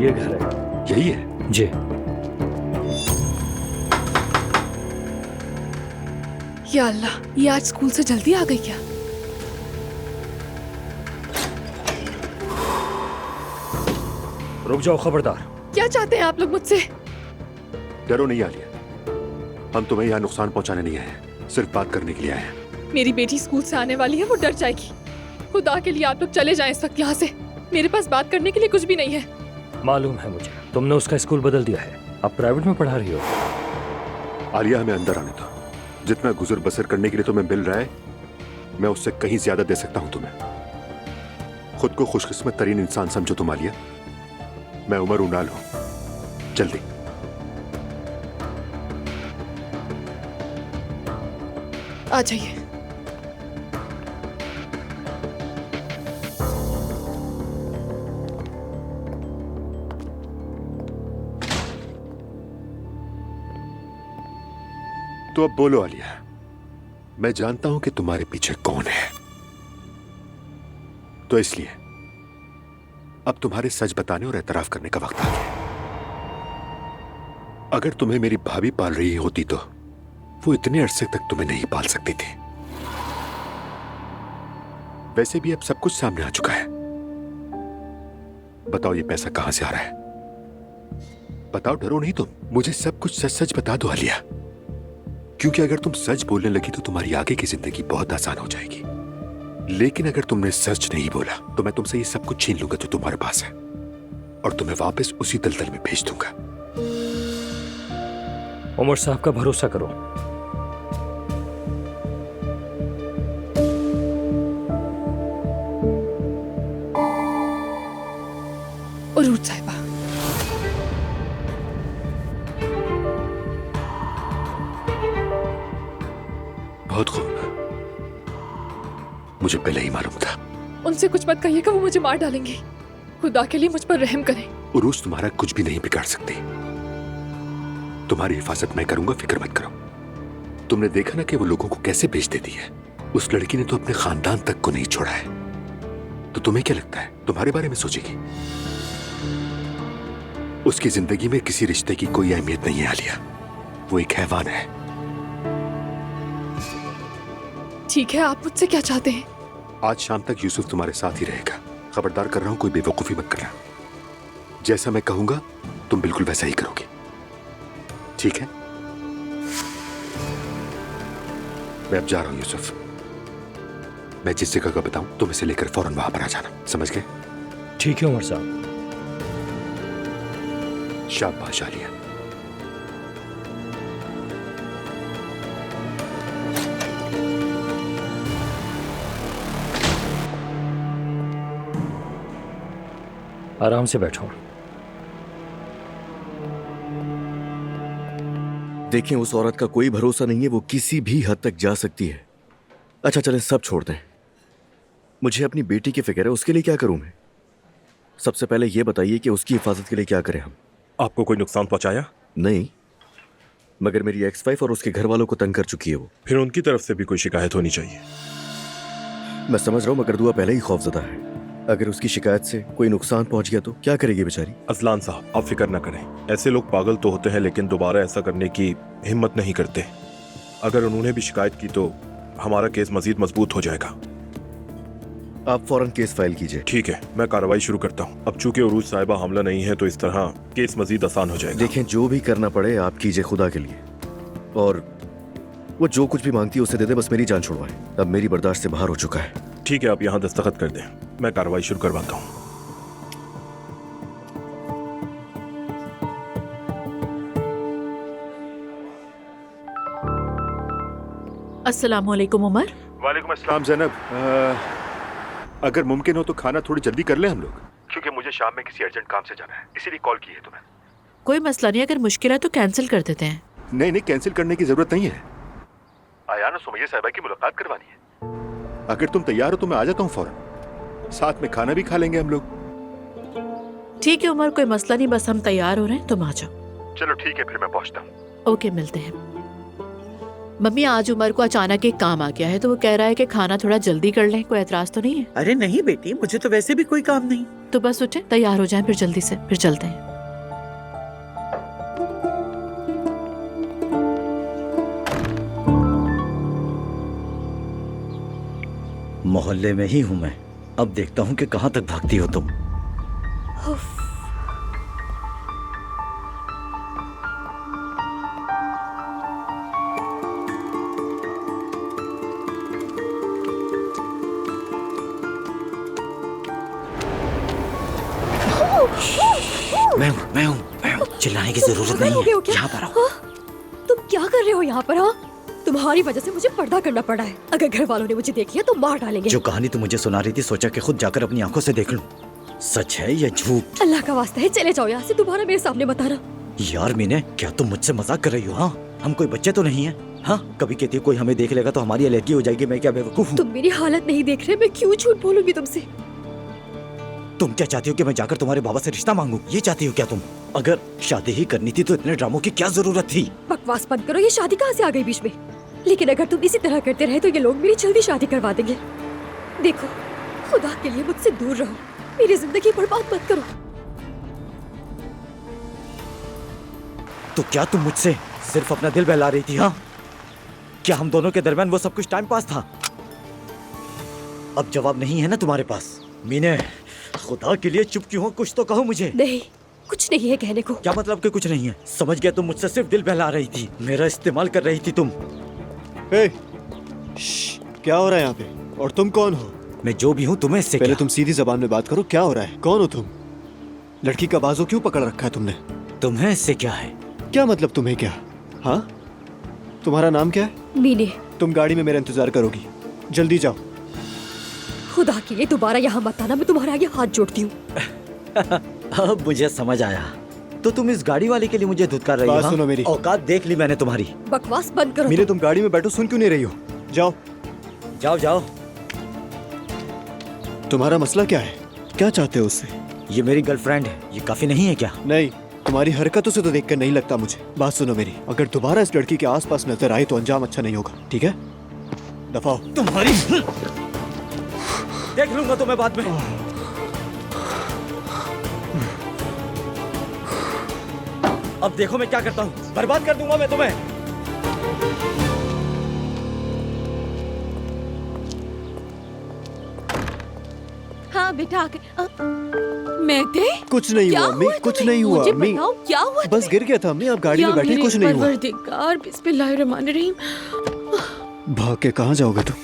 ये घर है। यही है? जी। या अल्लाह, ये आज स्कूल से जल्दी आ गई क्या? रुक जाओ, खबरदार। क्या चाहते हैं आप लोग मुझसे? डरो नहीं आलिया, हम तुम्हें यहाँ नुकसान पहुँचाने नहीं आए हैं, सिर्फ बात करने के लिए आए हैं। मेरी बेटी स्कूल से आने वाली है, वो डर जाएगी। खुदा के लिए आप लोग चले जाएं इस वक्त यहाँ से। मेरे पास बात करने के लिए कुछ भी नहीं है। मालूम है मुझे, तुमने उसका स्कूल बदल दिया है, अब प्राइवेट में पढ़ा रही हो। आलिया, हमें अंदर आने दो। जितना गुजर बसर करने के लिए तुम्हें मिल रहा है, मैं उससे कहीं ज्यादा दे सकता हूं तुम्हें। खुद को खुशकिस्मत तरीन इंसान समझो तुम आलिया। मैं उमर उनाल हूं। जल्दी। आ जाइए। तो अब बोलो आलिया, मैं जानता हूं कि तुम्हारे पीछे कौन है, तो इसलिए अब तुम्हारे सच बताने और एतराफ करने का वक्त आ गया। अगर तुम्हें मेरी भाभी पाल रही होती तो वो इतने अरसे तक तुम्हें नहीं पाल सकती थी। वैसे भी अब सब कुछ सामने आ चुका है। बताओ ये पैसा कहां से आ रहा है? बताओ, डरो नहीं तुम। मुझे सब कुछ सच सच बता दो आलिया, क्योंकि अगर तुम सच बोलने लगी तो तुम्हारी आगे की जिंदगी बहुत आसान हो जाएगी। लेकिन अगर तुमने सच नहीं बोला तो मैं तुमसे ये सब कुछ छीन लूंगा जो तुम्हारे पास है और तुम्हें वापस उसी दलदल में भेज दूंगा। उमर साहब का भरोसा करो। उरूज साहिबा, बहुत खूब, मुझे पहले ही मालूम था। उनसे कुछ मत कहिएगा, वो मुझे मार डालेंगे। खुदा के लिए मुझ पर रहम करें। उरूज तुम्हारा कुछ भी नहीं बिगाड़ सकती। तुम्हारी हिफाजत मैं करूंगा, फिक्र मत करो। तुमने देखा ना कि वो लोगों को कैसे भेज देती है। उस लड़की ने तो अपने खानदान तक को नहीं छोड़ा है। तो तुम्हें क्या लगता है तुम्हारे बारे में सोचेगी? उसकी जिंदगी में किसी रिश्ते की कोई अहमियत नहीं है आलिया। वो एक हैवान है। ठीक है, आप मुझसे क्या चाहते हैं? आज शाम तक यूसुफ तुम्हारे साथ ही रहेगा। खबरदार कर रहा हूं, कोई बेवकूफी मत करना। जैसा मैं कहूंगा तुम बिल्कुल वैसा ही करोगे, ठीक है? मैं अब जा रहा हूं यूसुफ। मैं जिस जगह का बताऊं तुम इसे लेकर फौरन वहां पर आ जाना, समझ गए? ठीक है उमर साहब। शाबाश आलिया। आराम से बैठो। देखें, उस औरत का कोई भरोसा नहीं है, वो किसी भी हद तक जा सकती है। अच्छा चलें, सब छोड़ दें। मुझे अपनी बेटी की फिक्र है, उसके लिए क्या करूं मैं? सबसे पहले ये बताइए कि उसकी हिफाजत के लिए क्या करें हम? आपको कोई नुकसान पहुंचाया? नहीं, मगर मेरी एक्स वाइफ और उसके घर वालों को तंग कर चुकी है वो। फिर उनकी तरफ से भी कोई शिकायत होनी चाहिए। मैं समझ रहा हूं, मगर दुआ पहले ही खौफजदा है। अगर उसकी शिकायत से कोई नुकसान पहुंच गया तो क्या करेगी बेचारी? अजलान साहब, आप फिक्र ना करें। ऐसे लोग पागल तो होते हैं लेकिन दोबारा ऐसा करने की हिम्मत नहीं करते। अगर उन्होंने भी शिकायत की तो हमारा केस मजीद मजबूत हो जाएगा। आप फौरन केस फाइल कीजिए। ठीक है, मैं कार्रवाई शुरू करता हूँ। अब चूंकि उरूज साहिबा हमला नहीं है तो इस तरह केस मजीद आसान हो जाएगा। देखें, जो भी करना पड़े आप कीजिए खुदा के लिए। और वो जो कुछ भी मांगती है उसे दे दे, बस मेरी जान छुड़वाए। अब मेरी बर्दाश्त से बाहर हो चुका है। ठीक है, आप यहाँ दस्तखत कर दें, मैं कार्रवाई शुरू करवाता हूँ। अस्सलामुअलैकुम उमर। वालेकुम अस्सलाम ज़ैनब। अगर मुमकिन हो तो खाना थोड़ी जल्दी कर लें हम लोग, क्योंकि मुझे शाम में किसी अर्जेंट काम से जाना है, इसीलिए कॉल की है तुम्हें। कोई मसला नहीं, अगर मुश्किल है तो कैंसिल कर देते हैं। नहीं नहीं, कैंसिल करने की जरूरत नहीं है। आयान और सुमैया साहिबा की मुलाकात करवानी है। अगर तुम तैयार हो तो मैं आ जाता हूँ फौरन। साथ में खाना भी खा लेंगे हम लोग। ठीक है उमर, कोई मसला नहीं, बस हम तैयार हो रहे हैं, तुम आ जाओ। चलो ठीक है, फिर मैं पहुँचता हूँ। ओके, मिलते हैं। मम्मी, आज उमर को अचानक एक काम आ गया है तो वो कह रहा है कि खाना थोड़ा जल्दी कर लें। कोई एतराज तो नहीं है? अरे नहीं बेटी, मुझे तो वैसे भी कोई काम नहीं। तो बस उठे, तैयार हो जाएं, फिर जल्दी से, फिर चलते हैं। मोहल्ले में ही हूं मैं। अब देखता हूं कि कहां तक भागती हो तुम। मैं हूँ। चिल्लाने की जरूरत नहीं है, यहाँ पर आओ। तुम क्या कर रहे हो यहाँ पर? हाँ, तुम्हारी वजह से मुझे पर्दा करना पड़ा है। अगर घर वालों ने मुझे देख लिया तो मार डालेंगे। जो कहानी तुम मुझे सुना रही थी, सोचा कि खुद जाकर अपनी आंखों से देख लूं। सच है या झूठ? अल्लाह का वास्ता है, चले जाओ यहाँ से, दोबारा मेरे सामने मत आना। यार मीने, क्या तुम मुझसे मजाक कर रही हो? हाँ, हम कोई बच्चे तो नहीं है। हाँ, कभी कहती है कोई हमें देख लेगा तो हमारी अलर्जी हो जाएगी। मैं क्या बेवकूफ हूँ? तुम मेरी हालत नहीं देख रहे, मैं क्यों झूठ बोलूंगी तुमसे? तुम क्या चाहती हो कि मैं जाकर तुम्हारे बाबा से रिश्ता मांगू? ये चाहती हो क्या तुम? अगर शादी ही करनी थी तो इतने ड्रामों की क्या जरूरत थी? बकवास बंद करो, ये शादी कहाँ से आ गई बीच में? लेकिन अगर तुम इसी तरह करते रहे तो ये लोग मेरी जल्दी शादी करवा देंगे। देखो, खुदा के लिए मुझसे दूर रहो, मेरी जिंदगी बर्बाद मत करो। तो क्या तुम मुझसे सिर्फ अपना दिल बहला रही थी? हाँ, क्या हम दोनों के दरमियान वो सब कुछ टाइम पास था? अब जवाब नहीं है ना तुम्हारे पास? मीने, खुदा के लिए चुप क्यों हो? कुछ तो कहो मुझे। नहीं, कुछ नहीं है कहने को। क्या मतलब कि कुछ नहीं है? समझ गया, तुम मुझसे सिर्फ दिल बहला रही थी, मेरा इस्तेमाल कर रही थी तुम। क्या हो रहा है यहाँ पे? और तुम कौन हो? मैं जो भी हूँ, तुम्हें इससे पहले क्या? तुम सीधी जबान में बात करो, क्या हो रहा है? कौन हो तुम? लड़की का बाजू क्यों पकड़ रखा है तुमने? तुम्हें इससे क्या है? क्या मतलब तुम्हें क्या? हाँ, तुम्हारा नाम क्या है? मीने। तुम गाड़ी में मेरा इंतजार करोगी, जल्दी जाओ। खुदा के लिए दोबारा यहाँ मत आना, मैं तुम्हारे आगे हाथ जोड़ती हूँ। अब मुझे समझ आया, तो तुम इस गाड़ी वाले के लिए मुझे धुतकार रही हो? बात सुनो मेरी। औकात देख ली मैंने तुम्हारी। बकवास बंद करो। मीने, तुम गाड़ी में बैठो, सुन क्यों नहीं रही हो? जाओ जाओ जाओ। तुम्हारा मसला क्या है? क्या चाहते हो उससे? ये मेरी गर्लफ्रेंड है, ये काफी नहीं है क्या? नहीं, तुम्हारी हरकतों से तो देखकर नहीं लगता मुझे। बात सुनो मेरी, अगर दोबारा इस लड़की के आसपास नजर आए तो अंजाम अच्छा नहीं होगा, ठीक है? दफा हो। तुम्हारी देख लूंगा तुम्हें बाद में। अब देखो मैं क्या करता हूँ, बर्बाद कर दूंगा मैं तुम्हें। हाँ बेटा आके मेहदी, कुछ नहीं हुआ अम्मी, कुछ नहीं हुआ मुझे अम्मी। बताओ क्या हुआ? बस गिर गया था अम्मी, आप गाड़ी में बैठे, कुछ नहीं हुआ। परवरदिगार, बिस्मिल्लाहिर्रहमानिर्रहीम। भाग के कहाँ जाओगे तुम?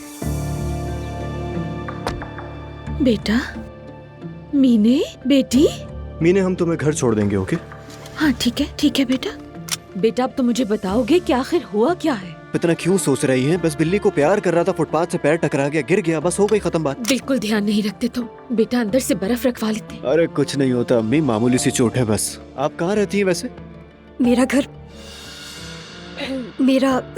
बेटा, मीने बेटी। मीने, हम तुम्हें घर छोड़ देंगे, ओके? हाँ ठीक है बेटा। बेटा अब तो मुझे बताओगे कि आखिर हुआ क्या है? इतना क्यों सोच रही हैं? बस बिल्ली को प्यार कर रहा था, फुटपाथ से पैर टकरा गया, गिर गया, बस हो गई खत्म बात। बिल्कुल ध्यान नहीं रखते तुम। बेटा अंदर से बर्फ रखवा लेते। अरे कुछ नहीं होता अम्मी, मामूली सी चोट है बस। आप कहाँ रहती हैं वैसे? मेरा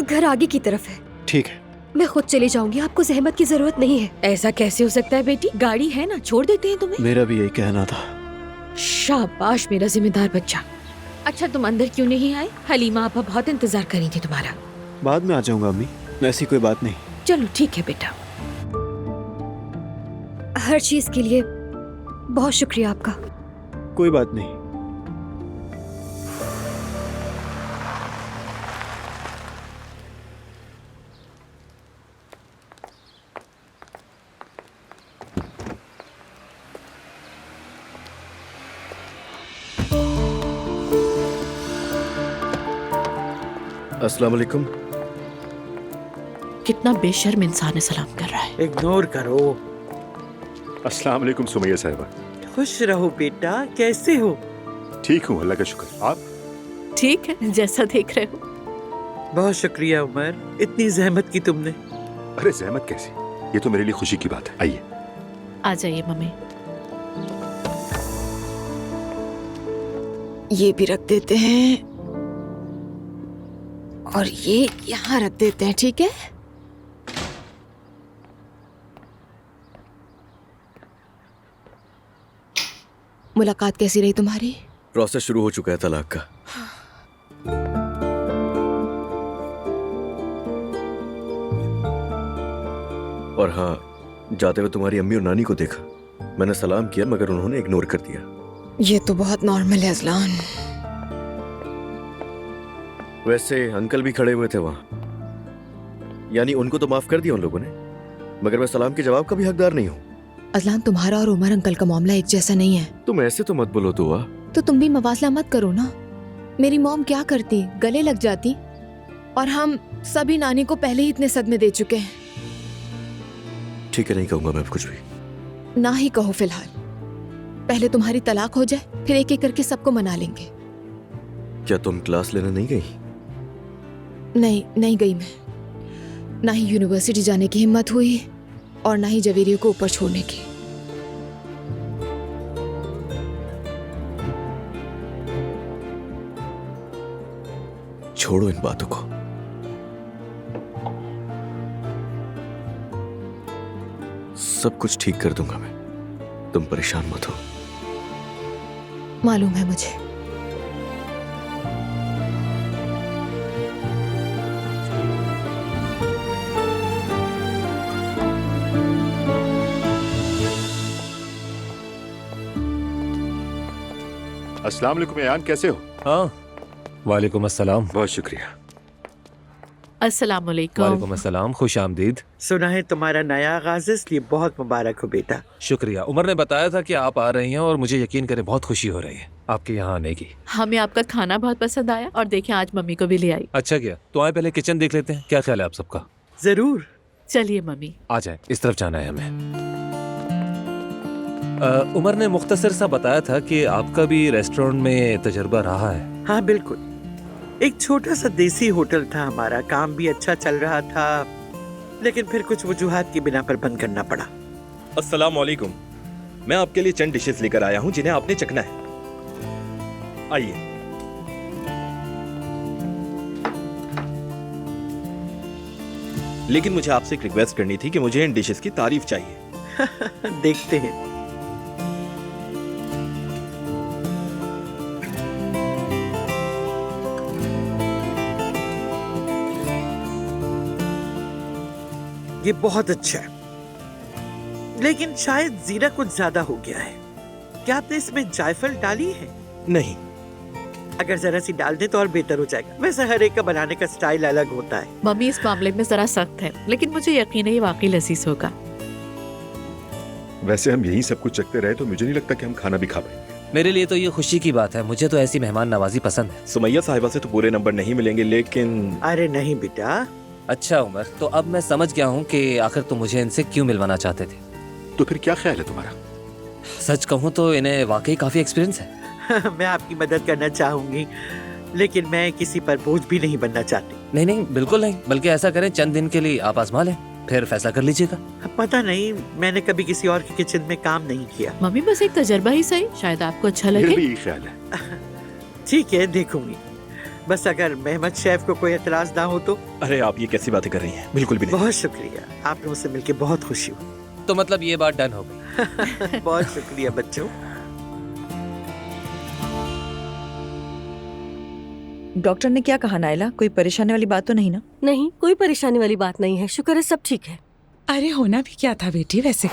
घर आगे की तरफ है। ठीक है, मैं खुद चली जाऊंगी, आपको जहमत की जरूरत नहीं है। ऐसा कैसे हो सकता है बेटी? गाड़ी है ना, छोड़ देते हैं तुम्हें। मेरा भी यही कहना था। शाबाश मेरा जिम्मेदार बच्चा। अच्छा तुम अंदर क्यों नहीं आए? हलीमा आपा बहुत इंतजार कर रही थी तुम्हारा। बाद में आ जाऊंगा अम्मी, ऐसी कोई बात नहीं। चलो ठीक है बेटा। हर चीज के लिए बहुत शुक्रिया आपका। कोई बात नहीं। अस्सलाम वालेकुम। कितना बेशर्म इंसान है, सलाम कर रहा है। इग्नोर करो। अस्सलाम वालेकुम सुमैया साहिबा। खुश रहो बेटा, कैसे हो? ठीक हूँ, अल्लाह का शुक्र। आप? ठीक है, जैसा देख रहे हो। बहुत शुक्रिया उमर, इतनी जहमत की तुमने। अरे जहमत कैसी, ये तो मेरे लिए खुशी की बात है। आइए। आ जाइए मम्मी। ये भी रख देते हैं और ये यहाँ रख देते हैं, ठीक है? मुलाकात कैसी रही तुम्हारी? प्रोसेस शुरू हो चुका है तलाक का। और हाँ, जाते हुए तुम्हारी अम्मी और नानी को देखा। मैंने सलाम किया मगर उन्होंने इग्नोर कर दिया। ये तो बहुत नॉर्मल है अज़लान। वैसे अंकल भी खड़े हुए थे वहां, यानी उनको तो माफ कर दिया उन लोगों ने, मगर मैं सलाम के जवाब का भी हकदार नहीं हूँ। अज़लान तुम्हारा और उमर अंकल का मामला एक जैसा नहीं है। तुम ऐसे तो मत बोलो दुआ। तो तुम भी मवासला मत करो ना। मेरी मॉम क्या करती, गले लग जाती, और हम सभी नानी को पहले ही इतने सदमे दे चुके हैं। ठीक है, नहीं कहूंगा मैं अब कुछ भी। ना ही कहो फिलहाल, पहले तुम्हारी तलाक हो जाए, फिर एक एक करके सबको मना लेंगे। क्या तुम क्लास लेने नहीं गई? नहीं गई मैं। ना ही यूनिवर्सिटी जाने की हिम्मत हुई और ना ही जवेरियों को ऊपर छोड़ने की। छोड़ो इन बातों को। सब कुछ ठीक कर दूंगा मैं, तुम परेशान मत हो। मालूम है मुझे। अस्सलाम वालेकुम यान, कैसे हो? हाँ, वालेकुम अस्सलाम। बहुत शुक्रिया। अस्सलाम वालेकुम। वालेकुम अस्सलाम, खुश आमदीद। सुना है तुम्हारा नया आगाज है, इसलिए बहुत मुबारक हो बेटा। शुक्रिया। उमर ने बताया था कि आप आ रही हैं और मुझे यकीन करें बहुत खुशी हो रही है आपके यहाँ आने की। हमें आपका खाना बहुत पसंद आया और देखें आज मम्मी को भी ले आई। अच्छा किया। तो आए पहले किचन देख लेते हैं, क्या ख्याल है आप सबका? जरूर। चलिए मम्मी। आ जाए, इस तरफ जाना है हमें। उमर ने मुख्तसर सा बताया था कि आपका भी रेस्टोरेंट में तजुर्बा रहा है। हाँ बिल्कुल। एक छोटा सा देसी होटल था हमारा, काम भी अच्छा चल रहा था, लेकिन फिर कुछ वजूहात की बिना पर बंद करना पड़ा। अस्सलाम वालेकुम। मैं आपके लिए चंद डिशेस लेकर आया हूं जिन्हें आपने चखना है। आइए। लेकिन मुझे आपसे एक रिक्वेस्ट करनी थी कि मुझे इन डिशेस की तारीफ चाहिए। देखते हैं। ये बहुत अच्छा है, लेकिन शायद जीरा कुछ ज्यादा हो गया है। क्या आपने इसमें जायफल डाली है? नहीं। अगर जरा सी डाल दे तो और बेहतर हो जाएगा। वैसे हर एक का बनाने का स्टाइल अलग होता है। मम्मी इस मामले में जरा सख्त है, लेकिन मुझे यकीन है ये वाकई लजीज होगा। वैसे हम यही सब कुछ चखते रहे तो मुझे नहीं लगता कि हम खाना भी खा पाएंगे। मेरे लिए तो ये खुशी की बात है, मुझे तो ऐसी मेहमान नवाजी पसंद है। सुमैया साहिबा से तो पूरे नंबर नहीं मिलेंगे, लेकिन अरे नहीं बेटा। अच्छा उमर, तो अब मैं समझ गया हूँ कि आखिर तुम मुझे इनसे क्यों मिलवाना चाहते थे। तो फिर क्या ख्याल है तुम्हारा? सच कहूँ तो इन्हें वाकई काफी एक्सपीरियंस है। मैं आपकी मदद करना चाहूंगी, लेकिन मैं किसी पर बोझ भी नहीं बनना चाहती। नहीं नहीं, बिल्कुल नहीं, बल्कि ऐसा करें चंद दिन के लिए आप आजमा लें, फिर फैसला कर लीजिएगा। पता नहीं, मैंने कभी किसी और के किचन में काम नहीं किया। मम्मी बस एक तजर्बा ही सही, शायद आपको अच्छा लगे। भी ख्याल है। ठीक है, देखूंगी। बस अगर मेहमद शेफ को कोई एतराज ना हो तो। अरे आप ये कैसी बातें कर रही हैं? बिल्कुल भी नहीं। बहुत शुक्रिया, आप लोगों से मिलकर बहुत खुशी हुई। तो मतलब ये बात डन हो गई। बहुत शुक्रिया बच्चों। डॉक्टर ने क्या कहा नायला? कोई परेशानी वाली बात तो नहीं ना? नहीं, कोई परेशानी वाली बात नहीं है, शुक्र है सब ठीक है। अरे होना भी क्या था बेटी वैसे।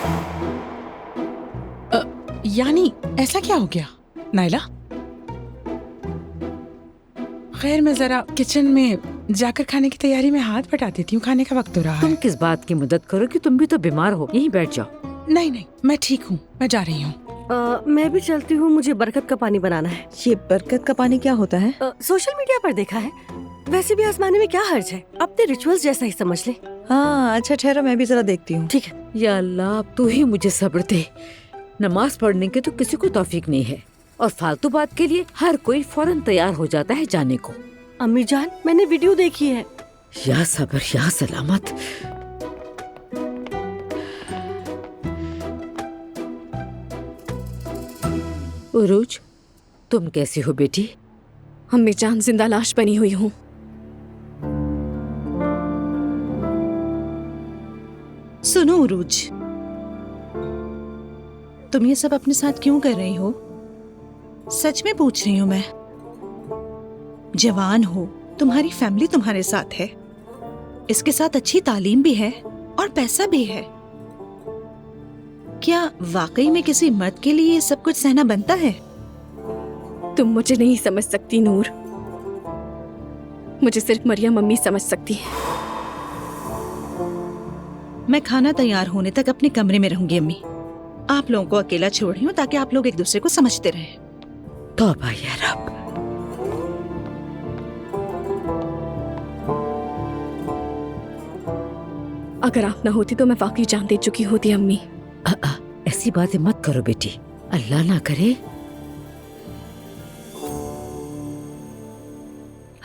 यानी ऐसा क्या हो गया नायला? खैर मैं जरा किचन में जाकर खाने की तैयारी में हाथ बटा देती हूँ, खाने का वक्त हो रहा है। तुम किस बात की मदद करो कि तुम भी तो बीमार हो, यहीं बैठ जाओ। नहीं नहीं, मैं ठीक हूँ, मैं जा रही हूँ। मैं भी चलती हूँ, मुझे बरकत का पानी बनाना है। ये बरकत का पानी क्या होता है? सोशल मीडिया पर देखा है, वैसे भी आजमाने में क्या हर्ज है, अपने रिचुअल्स जैसा ही समझ ले। हाँ अच्छा ठहरो, मैं भी जरा देखती हूँ। ठीक है। या अल्लाह, अब तू ही मुझे सब्र दे। नमाज पढ़ने की तो किसी को तौफीक नहीं है, और फालतू बात के लिए हर कोई फौरन तैयार हो जाता है जाने को। अम्मी जान, मैंने वीडियो देखी है। या सब्र या सलामत। उरूज, तुम कैसी हो बेटी? अम्मी जान, जिंदा लाश बनी हुई हूँ। सुनो उरूज, तुम ये सब अपने साथ क्यों कर रही हो? सच में पूछ रही हूँ मैं। जवान हो, तुम्हारी फैमिली तुम्हारे साथ है, इसके साथ अच्छी तालीम भी है और पैसा भी है। क्या वाकई में किसी मर्द के लिए ये सब कुछ सहना बनता है? तुम मुझे नहीं समझ सकती नूर, मुझे सिर्फ मरियम मम्मी समझ सकती है। मैं खाना तैयार होने तक अपने कमरे में रहूंगी अम्मी। आप लोगों को अकेला छोड़ रही हूँ ताकि आप लोग एक दूसरे को समझते रहें। तौबा या रब। अगर आप ना होती तो मैं वाकई जान दे चुकी होती अम्मी। ऐसी बातें मत करो बेटी, अल्लाह ना करे।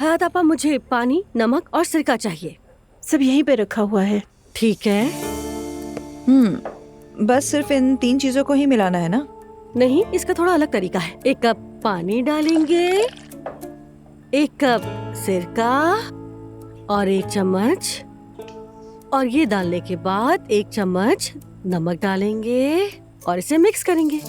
हयात आपा, मुझे पानी, नमक और सिरका चाहिए। सब यहीं पे रखा हुआ है। ठीक है। बस सिर्फ इन 3 चीजों को ही मिलाना है ना? नहीं, इसका थोड़ा अलग तरीका है। 1 कप पानी डालेंगे, 1 कप सिरका और 1 चम्मच, और ये डालने के बाद 1 चम्मच नमक डालेंगे और इसे मिक्स करेंगे।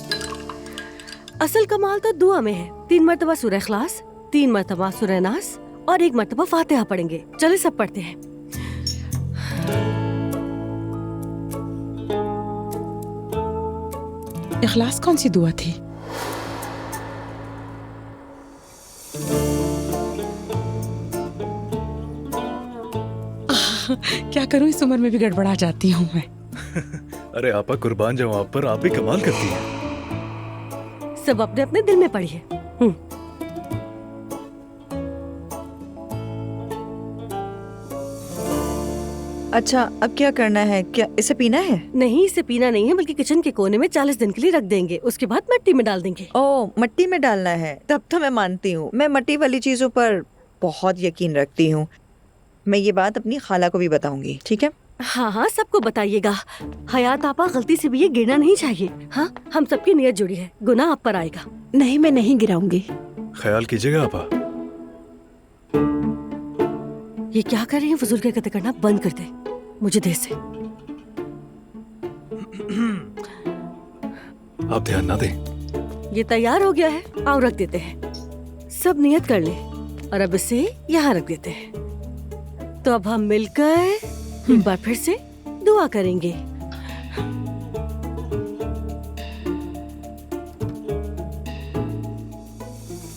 असल कमाल तो दुआ में है। 3 मरतबा सूरह इखलास, 3 मरतबा सूरह नास और 1 मरतबा फातिहा पढ़ेंगे। चले सब पढ़ते हैं। इखलास कौन सी दुआ थी? क्या करूं, इस उम्र में भी गड़बड़ा जाती हूँ मैं। अरे आपा, कुर्बान जाऊं आप पर, आप भी कमाल करती हैं। सब अपने अपने दिल में पढ़िए। अच्छा, अब क्या करना है? क्या इसे पीना है? नहीं, इसे पीना नहीं है, बल्कि किचन के कोने में 40 दिन के लिए रख देंगे। उसके बाद मिट्टी में डाल देंगे। ओह, मट्टी में डालना है? तब तो मैं मानती हूँ। मैं मट्टी वाली चीजों पर बहुत यकीन रखती हूँ। मैं ये बात अपनी खाला को भी बताऊंगी, ठीक है? हाँ हाँ, सबको बताइएगा। हयात आपा, गलती से भी ये गिरना नहीं चाहिए। हाँ, हम सबकी नियत जुड़ी है, गुनाह आप पर आएगा। नहीं, मैं नहीं गिराऊंगी। ख्याल कीजिएगा आपा। ये क्या कर रही है? फजूल के कते करना बंद कर दे, मुझे देर से। आप ध्यान ना दें। ये तैयार हो गया है, आओ रख देते हैं। सब नियत कर ले और अब इसे यहाँ रख देते हैं। तो अब हम मिलकर एक बार फिर से दुआ करेंगे।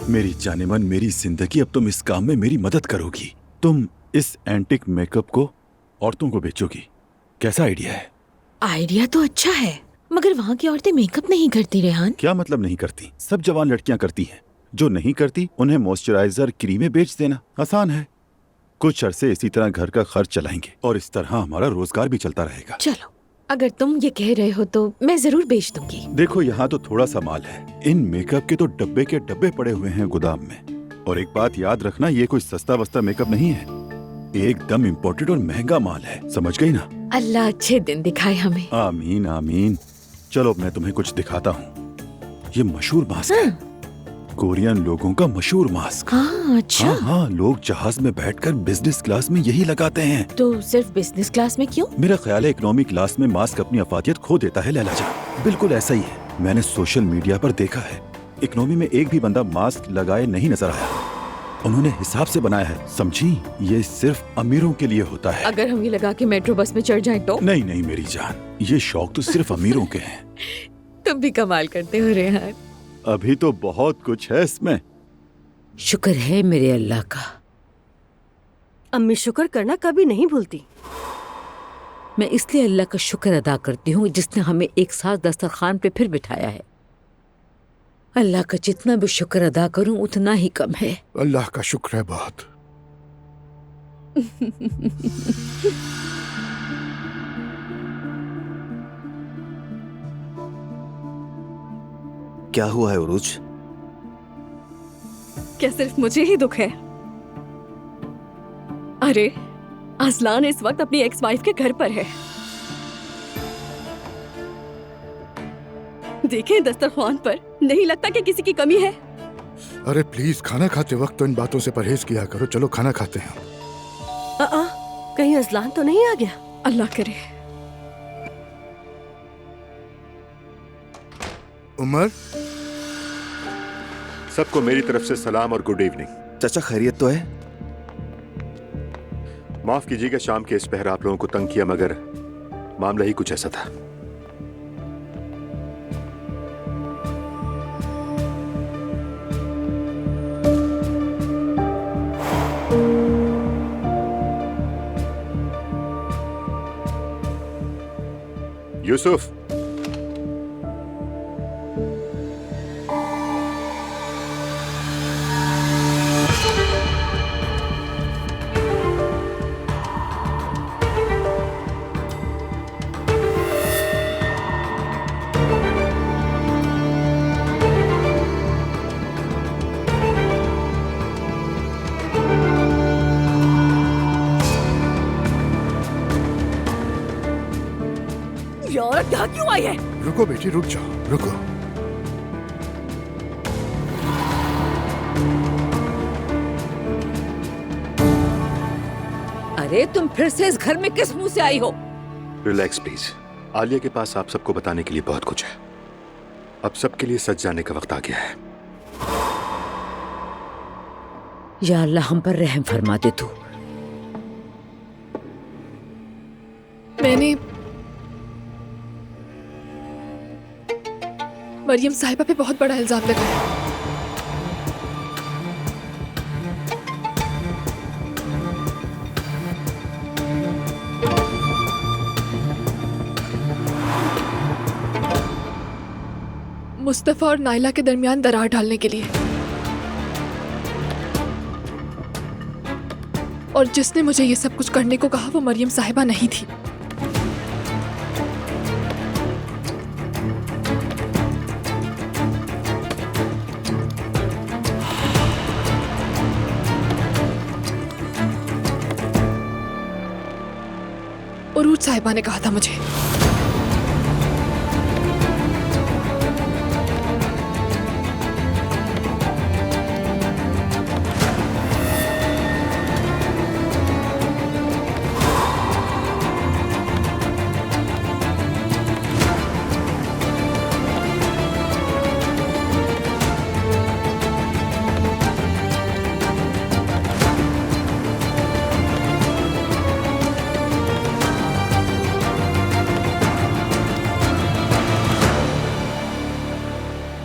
मेरी जानेमन, मेरी जिंदगी, अब तुम इस काम में मेरी मदद करोगी। तुम इस एंटिक मेकअप को औरतों को बेचोगी। कैसा आइडिया है? आइडिया तो अच्छा है, मगर वहाँ की औरतें मेकअप नहीं करती रेहान। क्या मतलब नहीं करती? सब जवान लड़कियां करती हैं। जो नहीं करती उन्हें मॉइस्चराइजर क्रीमें बेच देना आसान है। कुछ अरसे इसी तरह घर का खर्च चलाएंगे और इस तरह हमारा रोजगार भी चलता रहेगा। चलो, अगर तुम ये कह रहे हो तो मैं जरूर बेच दूंगी। देखो, यहाँ तो थोड़ा सा माल है। इन मेकअप के तो डब्बे के डब्बे पड़े हुए हैं गोदाम में। और एक बात याद रखना, ये कोई सस्ता वस्ता मेकअप नहीं है, एकदम इम्पोर्टेड और महंगा माल है। समझ गई ना? अल्लाह अच्छे दिन दिखाए हमें। आमीन आमीन। चलो, मैं तुम्हें कुछ दिखाता हूँ। ये मशहूर मास्क है, कोरियन लोगों का मशहूर मास्क। हाँ, अच्छा। हाँ, लोग जहाज में बैठकर बिजनेस क्लास में यही लगाते हैं। तो सिर्फ बिजनेस क्लास में क्यों? मेरा ख्याल है इकोनॉमी क्लास में मास्क अपनी अफादियत खो देता है लैला जान। बिल्कुल ऐसा ही है, मैंने सोशल मीडिया पर देखा है। इकोनॉमी में एक भी बंदा मास्क लगाए नहीं नजर आया। उन्होंने हिसाब से बनाया है, समझी? ये सिर्फ अमीरों के लिए होता है। अगर हम ये लगा के मेट्रो बस में चढ़ जाएं तो? नहीं नहीं मेरी जान, ये शौक तो सिर्फ अमीरों के हैं। तुम भी कमाल करते हो रेहान। अभी तो बहुत कुछ है इसमें। शुक्र है मेरे अल्लाह का। अम्मी शुक्र करना कभी नहीं भूलती। मैं इसलिए अल्लाह का शुक्र अदा करती हूँ जिसने हमें एक साथ दस्तरखान पे फिर बिठाया है। अल्लाह का जितना भी शुक्र अदा करूं उतना ही कम है। अल्लाह का शुक्र है बहुत। क्या हुआ है उरूज? क्या सिर्फ मुझे ही दुख है? अरे, अजलान इस वक्त अपनी एक्स वाइफ के घर पर है। देखें दस्तरखान पर, नहीं लगता कि किसी की कमी है? अरे प्लीज, खाना खाते वक्त तो इन बातों से परहेज किया करो। चलो खाना खाते हैं। कहीं अजलान तो नहीं आ गया? अल्लाह करे। उमर, सबको मेरी तरफ से सलाम और गुड इवनिंग। चाचा खैरियत तो है? माफ कीजिएगा शाम के इस पहर आप लोगों को तंग किया, मगर मामला ही कुछ ऐसा था। यूसुफ, यार यहाँ क्यों आई है? रुको बेटी, रुक जाओ, रुको। अरे तुम फिर से इस घर में किस मुंह से आई हो? Relax please. आलिया के पास आप सबको बताने के लिए बहुत कुछ है। अब सबके लिए सच जाने का वक्त आ गया है। या अल्लाह, हम पर रहम फरमा दे तू। मैंने मरियम साहिबा पे बहुत बड़ा इल्जाम लगाया। मुस्तफा और नाइला के दरमियान दरार डालने के लिए। और जिसने मुझे ये सब कुछ करने को कहा वो मरियम साहिबा नहीं थी। साहिबा ने कहा था मुझे।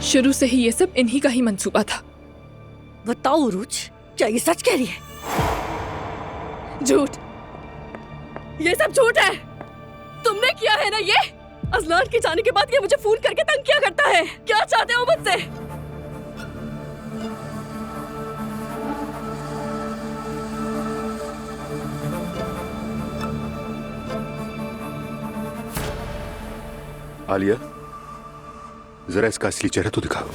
शुरू से ही ये सब इन्हीं का ही मंसूबा था। बताओ उरूज, क्या ये सच कह रही है? झूठ, ये सब झूठ है। तुमने किया है ना ये? अजलान के जाने के बाद ये मुझे फोन करके तंग किया करता है। क्या चाहते हो मुझसे? आलिया, जरा इसका असली चेहरा तो दिखाओ।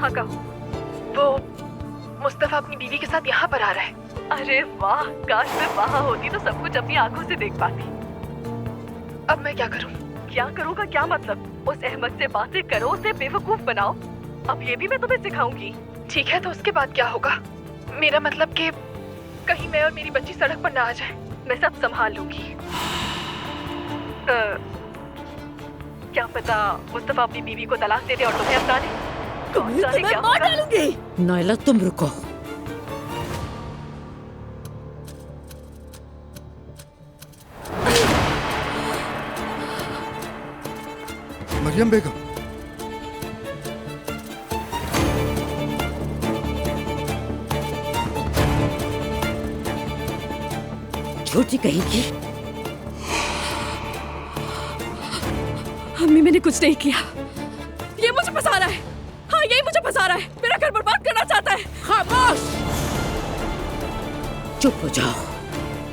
हाँ कहो। वो मुस्तफा अपनी बीवी के साथ यहाँ पर आ रहा है। अरे वाह, काश मैं वहाँ होती तो सब कुछ अपनी आंखों से देख पाती। अब मैं क्या करूँ? क्या करूँगा क्या मतलब? उस अहमद से बातें करो, उसे बेवकूफ बनाओ। अब ये भी मैं तुम्हें सिखाऊंगी। ठीक है, तो उसके बाद क्या होगा? मेरा मतलब कि कहीं मैं और मेरी बच्ची सड़क पर ना आ जाए। मैं सब संभाल लूंगी। क्या पता मुस्तफा अपनी बीवी को तलाक दे दे और तुम्हें अपना ले। कौन जाने क्या होगा? नायला, तुम रुको। मरियम बेगम, झूठी कहेगी। अम्मी, मैंने कुछ नहीं किया। ये मुझे फंसा रहा है। हाँ, यही मुझे फंसा रहा है। मेरा घर बर्बाद करना चाहता है। खामोश, चुप हो जाओ।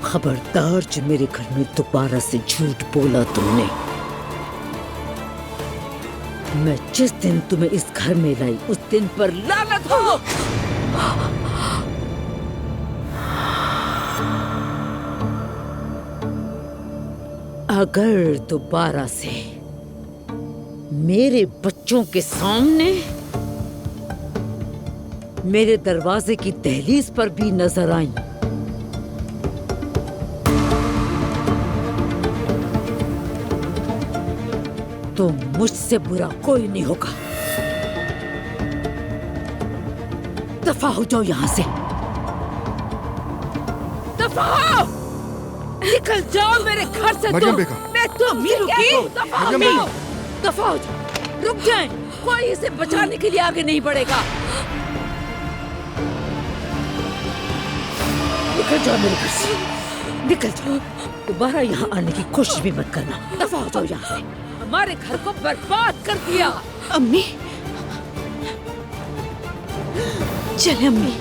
खबरदार, जो मेरे घर में दोबारा से झूठ बोला तुमने, मैं जिस दिन तुम्हें इस घर में लाई उस दिन पर लानत हो। अगर दोबारा से मेरे बच्चों के सामने मेरे दरवाजे की दहलीज पर भी नजर आई तो मुझसे बुरा कोई नहीं होगा। दफा हो जाओ यहां से। दफा हो, निकल जाओ मेरे घर से। मरियम तुम, बेगम। मैं तो मिलूंगी। दफा हो मरियम जाओ, दफा हो जाओ। रुक जाए, कोई इसे बचाने के लिए आगे नहीं बढ़ेगा। निकल जाओ मेरे घर से, निकल जाओ। दोबारा यहाँ आने की कोशिश भी मत करना। दफा हो जाओ यहाँ से। हमारे घर को बर्बाद कर दिया। अम्मी, चले अम्मी।